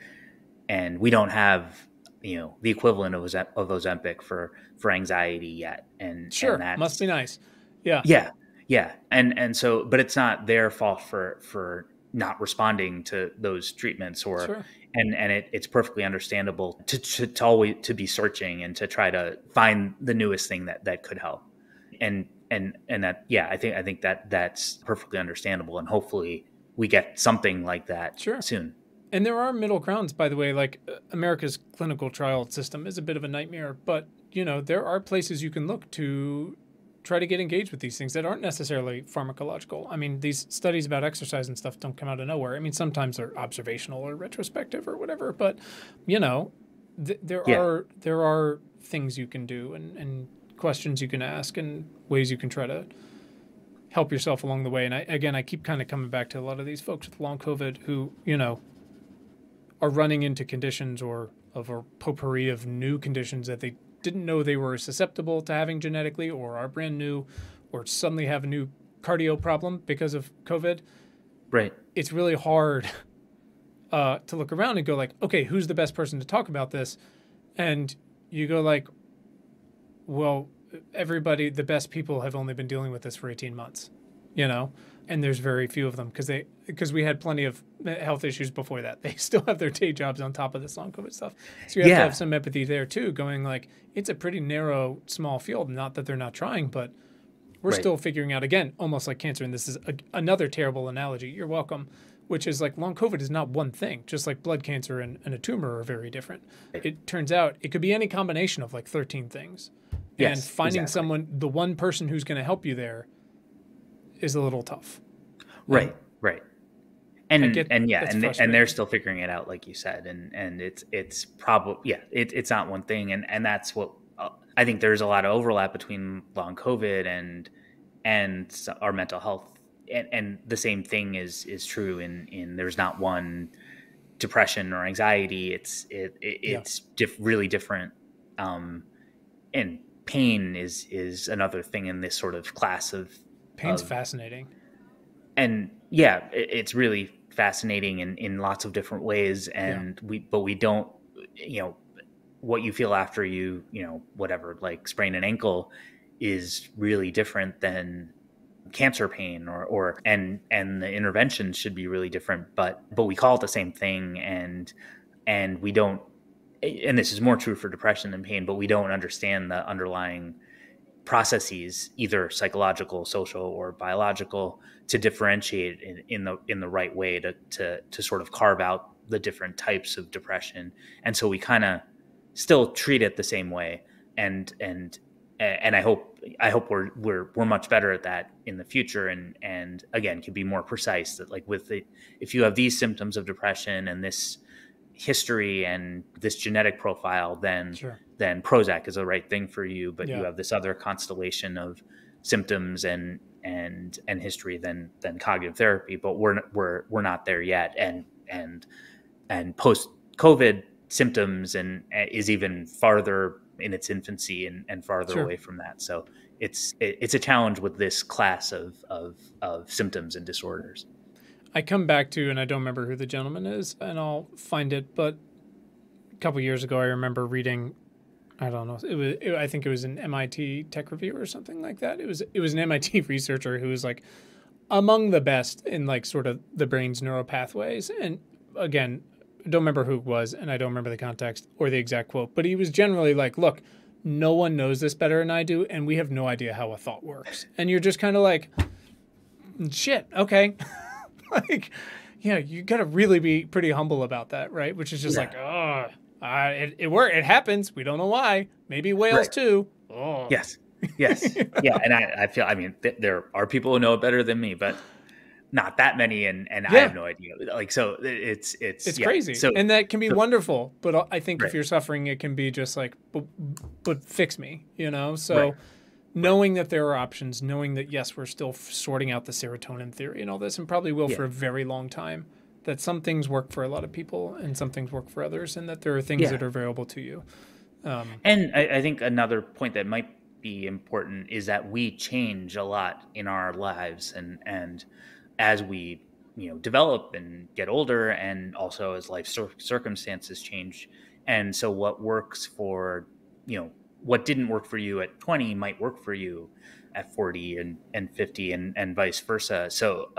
we don't have, the equivalent of Ozempic for anxiety yet. And that must be nice. Yeah. Yeah. Yeah. And so, but it's not their fault for not responding to those treatments, and it's perfectly understandable to always to be searching and to try to find the newest thing that could help. And that, I think that's perfectly understandable. And hopefully we get something like that soon. And there are middle grounds, by the way. Like America's clinical trial system is a bit of a nightmare, but there are places you can look to try to get engaged with these things that aren't necessarily pharmacological. I mean, these studies about exercise and stuff don't come out of nowhere. I mean, sometimes they're observational or retrospective or whatever, but there are things you can do and questions you can ask and ways you can try to help yourself along the way. And I keep kind of coming back to a lot of these folks with long COVID who, are running into conditions or of a potpourri of new conditions that they didn't know they were susceptible to having genetically, or are brand new, or suddenly have a new cardio problem because of COVID. Right. It's really hard to look around and go like, okay, who's the best person to talk about this? And you go like, well, everybody, the best people have only been dealing with this for 18 months, and there's very few of them because we had plenty of health issues before that. They still have their day jobs on top of this long COVID stuff. So you have to have some empathy there too, going like, it's a pretty narrow, small field. Not that they're not trying, but we're still figuring out, again, almost like cancer. And this is another terrible analogy. You're welcome. Which is like long COVID is not one thing, just like blood cancer and a tumor are very different. It turns out it could be any combination of like 13 things. And finding someone, the one person who's going to help you there is a little tough. Right. And they're still figuring it out, like you said. And it's probably, it's not one thing. And that's what I think there's a lot of overlap between long COVID and our mental health. And the same thing is true in there's not one depression or anxiety. It's really different. And pain is another thing in this sort of class of pain's fascinating. And it's really fascinating in lots of different ways. And we don't, what you feel after you whatever, like sprain an ankle is really different than cancer pain and the interventions should be really different, but we call it the same thing. And we don't, and this is more true for depression than pain, but we don't understand the underlying processes, either psychological, social, or biological, to differentiate in the right way to sort of carve out the different types of depression. And so we kind of still treat it the same way. And I hope we're much better at that in the future. And again, can be more precise that, like, if you have these symptoms of depression and this history and this genetic profile, then Prozac is the right thing for you. But you have this other constellation of symptoms and history than cognitive therapy. But we're not there yet. And post COVID symptoms is even farther in its infancy and farther away from that. So it's a challenge with this class of symptoms and disorders. I come back to, and I don't remember who the gentleman is, and I'll find it, but couple years ago, I remember reading, I don't know, I think it was an MIT Tech Review or something like that. It was an MIT researcher who was like among the best in like sort of the brain's neural pathways. And again, I don't remember who it was, and I don't remember the context or the exact quote, but he was generally like, look, no one knows this better than I do, and we have no idea how a thought works. And you're just kind of like, shit, okay. Like, yeah, you got to really be pretty humble about that, right? Which is just like, oh, it happens. We don't know why. Maybe whales too. Oh. Yes. Yes. Yeah. And I feel, I mean, there are people who know it better than me, but not that many. And I have no idea. Like, so it's crazy. So, and that can be wonderful. But I think right. if you're suffering, it can be just like, but fix me, you know? So knowing that there are options, knowing that, yes, we're still sorting out the serotonin theory and all this, and probably will for a very long time, that some things work for a lot of people and some things work for others, and that there are things that are available to you. And I think another point that might be important is that we change a lot in our lives, and as we develop and get older, and also as life circumstances change. And so what works for, what didn't work for you at 20 might work for you at 40 and 50 and vice versa. So,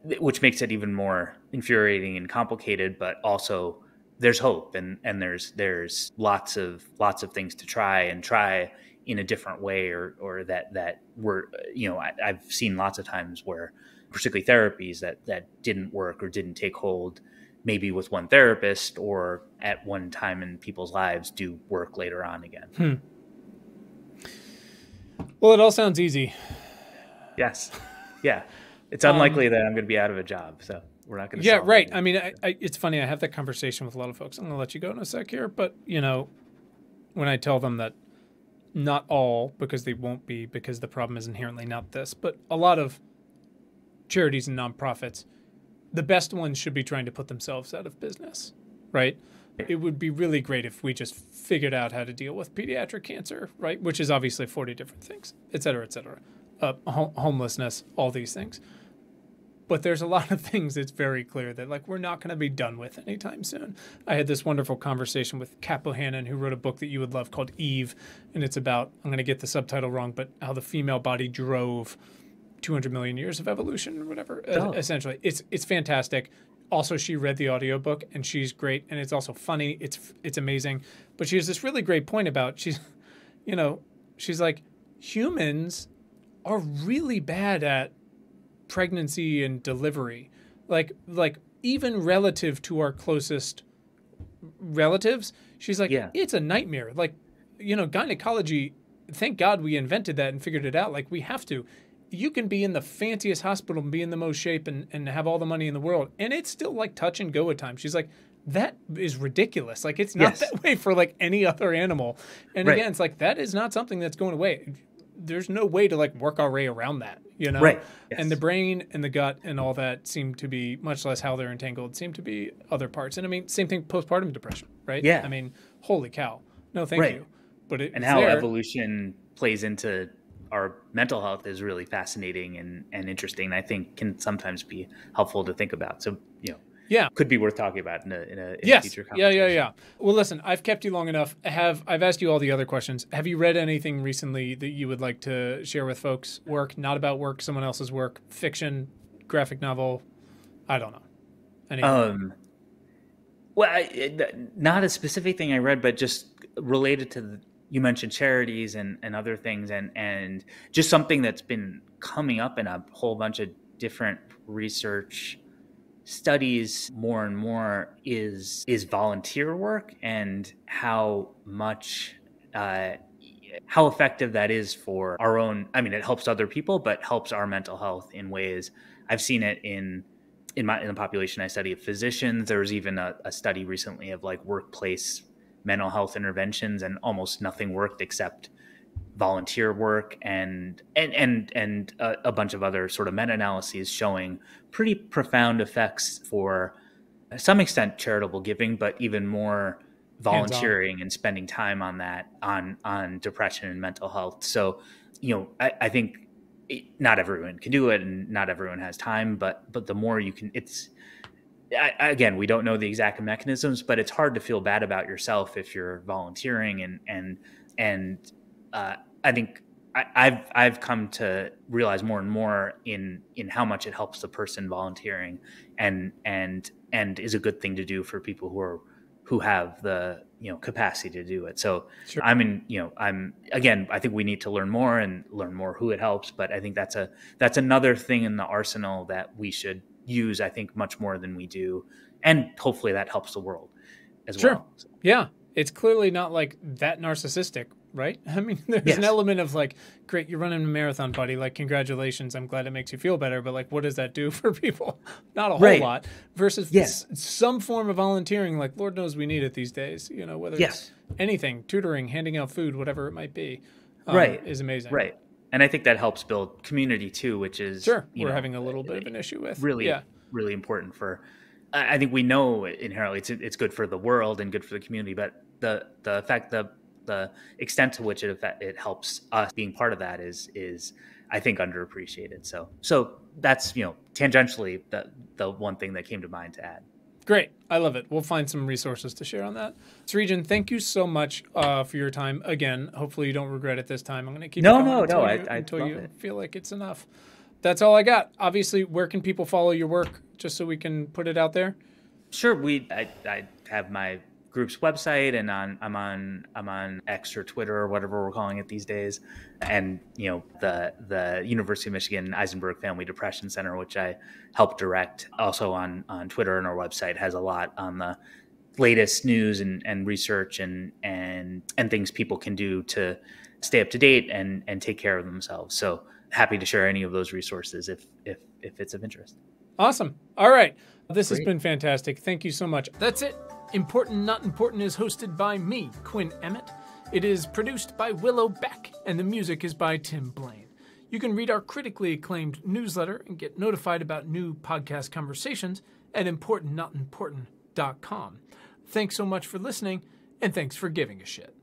which makes it even more infuriating and complicated, but also there's hope and there's lots of things to try in a different way, or that were, I've seen lots of times where particularly therapies that didn't work or didn't take hold, maybe with one therapist or at one time in people's lives, do work later on again. Well, it all sounds easy. Yes. Yeah. It's unlikely that I'm going to be out of a job, so we're not going to. Yeah, right. I mean, it's funny. I have that conversation with a lot of folks. I'm going to let you go in a sec here, but when I tell them that not all, because they won't be, because the problem is inherently not this, but a lot of charities and nonprofits, the best ones should be trying to put themselves out of business, right? It would be really great if we just figured out how to deal with pediatric cancer, right? Which is obviously 40 different things, et cetera, homelessness, all these things. But there's a lot of things it's very clear that like we're not going to be done with anytime soon. I had this wonderful conversation with Kat Bohannon, who wrote a book that you would love called Eve, and it's about, I'm going to get the subtitle wrong, but how the female body drove 200 million years of evolution or whatever. Essentially, it's fantastic. Also, she read the audiobook and she's great, and it's also funny. It's amazing. But she has this really great point about she's like, humans are really bad at pregnancy and delivery, like even relative to our closest relatives. She's like, it's a nightmare. Like, gynecology, thank God we invented that and figured it out. Like, we have to. You can be in the fanciest hospital and be in the most shape and have all the money in the world, and it's still like touch and go at times. She's like, that is ridiculous. Like, it's not that way for like any other animal. And again, it's like, that is not something that's going away. There's no way to like work our way around that, Right. Yes. And the brain and the gut and all that seem to be, much less how they're entangled, seem to be other parts. And I mean, same thing, postpartum depression, right? Yeah. I mean, holy cow. No, thank you. But how evolution plays into our mental health is really fascinating and interesting. I think can sometimes be helpful to think about. So, could be worth talking about in a future conversation. Yeah. Well, listen, I've kept you long enough. I've asked you all the other questions. Have you read anything recently that you would like to share with folks? Work, not about work, someone else's work, fiction, graphic novel? I don't know. Anything? Well, not a specific thing I read, but just related to you mentioned charities and other things, and just something that's been coming up in a whole bunch of different research studies more and more is volunteer work, and how much how effective that is for our own. I mean, it helps other people, but helps our mental health in ways. I've seen it in the population I study of physicians. There was even a study recently of like workplace mental health interventions, and almost nothing worked except volunteer work and a bunch of other sort of meta-analyses showing pretty profound effects for some extent charitable giving, but even more volunteering and spending time on that, on depression and mental health. So, I think not everyone can do it and not everyone has time, but the more you can, again, we don't know the exact mechanisms, but it's hard to feel bad about yourself if you're volunteering. I think I've come to realize more and more in how much it helps the person volunteering, and is a good thing to do for people who have the capacity to do it. So Sure. I think we need to learn more who it helps, but I think that's another thing in the arsenal that we should use, I think, much more than we do, and hopefully that helps the world as Sure. well. So. Yeah, it's clearly not like that narcissistic, right? I mean, there's an element of like, great, you're running a marathon, buddy. Like, congratulations. I'm glad it makes you feel better. But like, what does that do for people? Not a whole lot. Versus some form of volunteering. Like, Lord knows we need it these days. Whether it's anything, tutoring, handing out food, whatever it might be, is amazing. Right. And I think that helps build community too, which is we're having a little bit of an issue with. Really important for. I think we know inherently it's good for the world and good for the community, but the fact the extent to which it helps us being part of that is I think underappreciated. So that's tangentially the one thing that came to mind to add. Great. I love it. We'll find some resources to share on that. Srijan, thank you so much for your time. Again, hopefully you don't regret it this time. I'm going to keep until you feel like it's enough. That's all I got. Obviously, where can people follow your work, just so we can put it out there? Sure. I have my group's website, and I'm on X or Twitter or whatever we're calling it these days, and the University of Michigan Eisenberg Family Depression Center, which I help direct, also on Twitter, and our website has a lot on the latest news and research and things people can do to stay up to date and take care of themselves. So happy to share any of those resources if it's of interest. Awesome. All right. This has been fantastic. Thank you so much. That's it. Important Not Important is hosted by me, Quinn Emmett. It is produced by Willow Beck, and the music is by Tim Blaine. You can read our critically acclaimed newsletter and get notified about new podcast conversations at importantnotimportant.com. Thanks so much for listening, and thanks for giving a shit.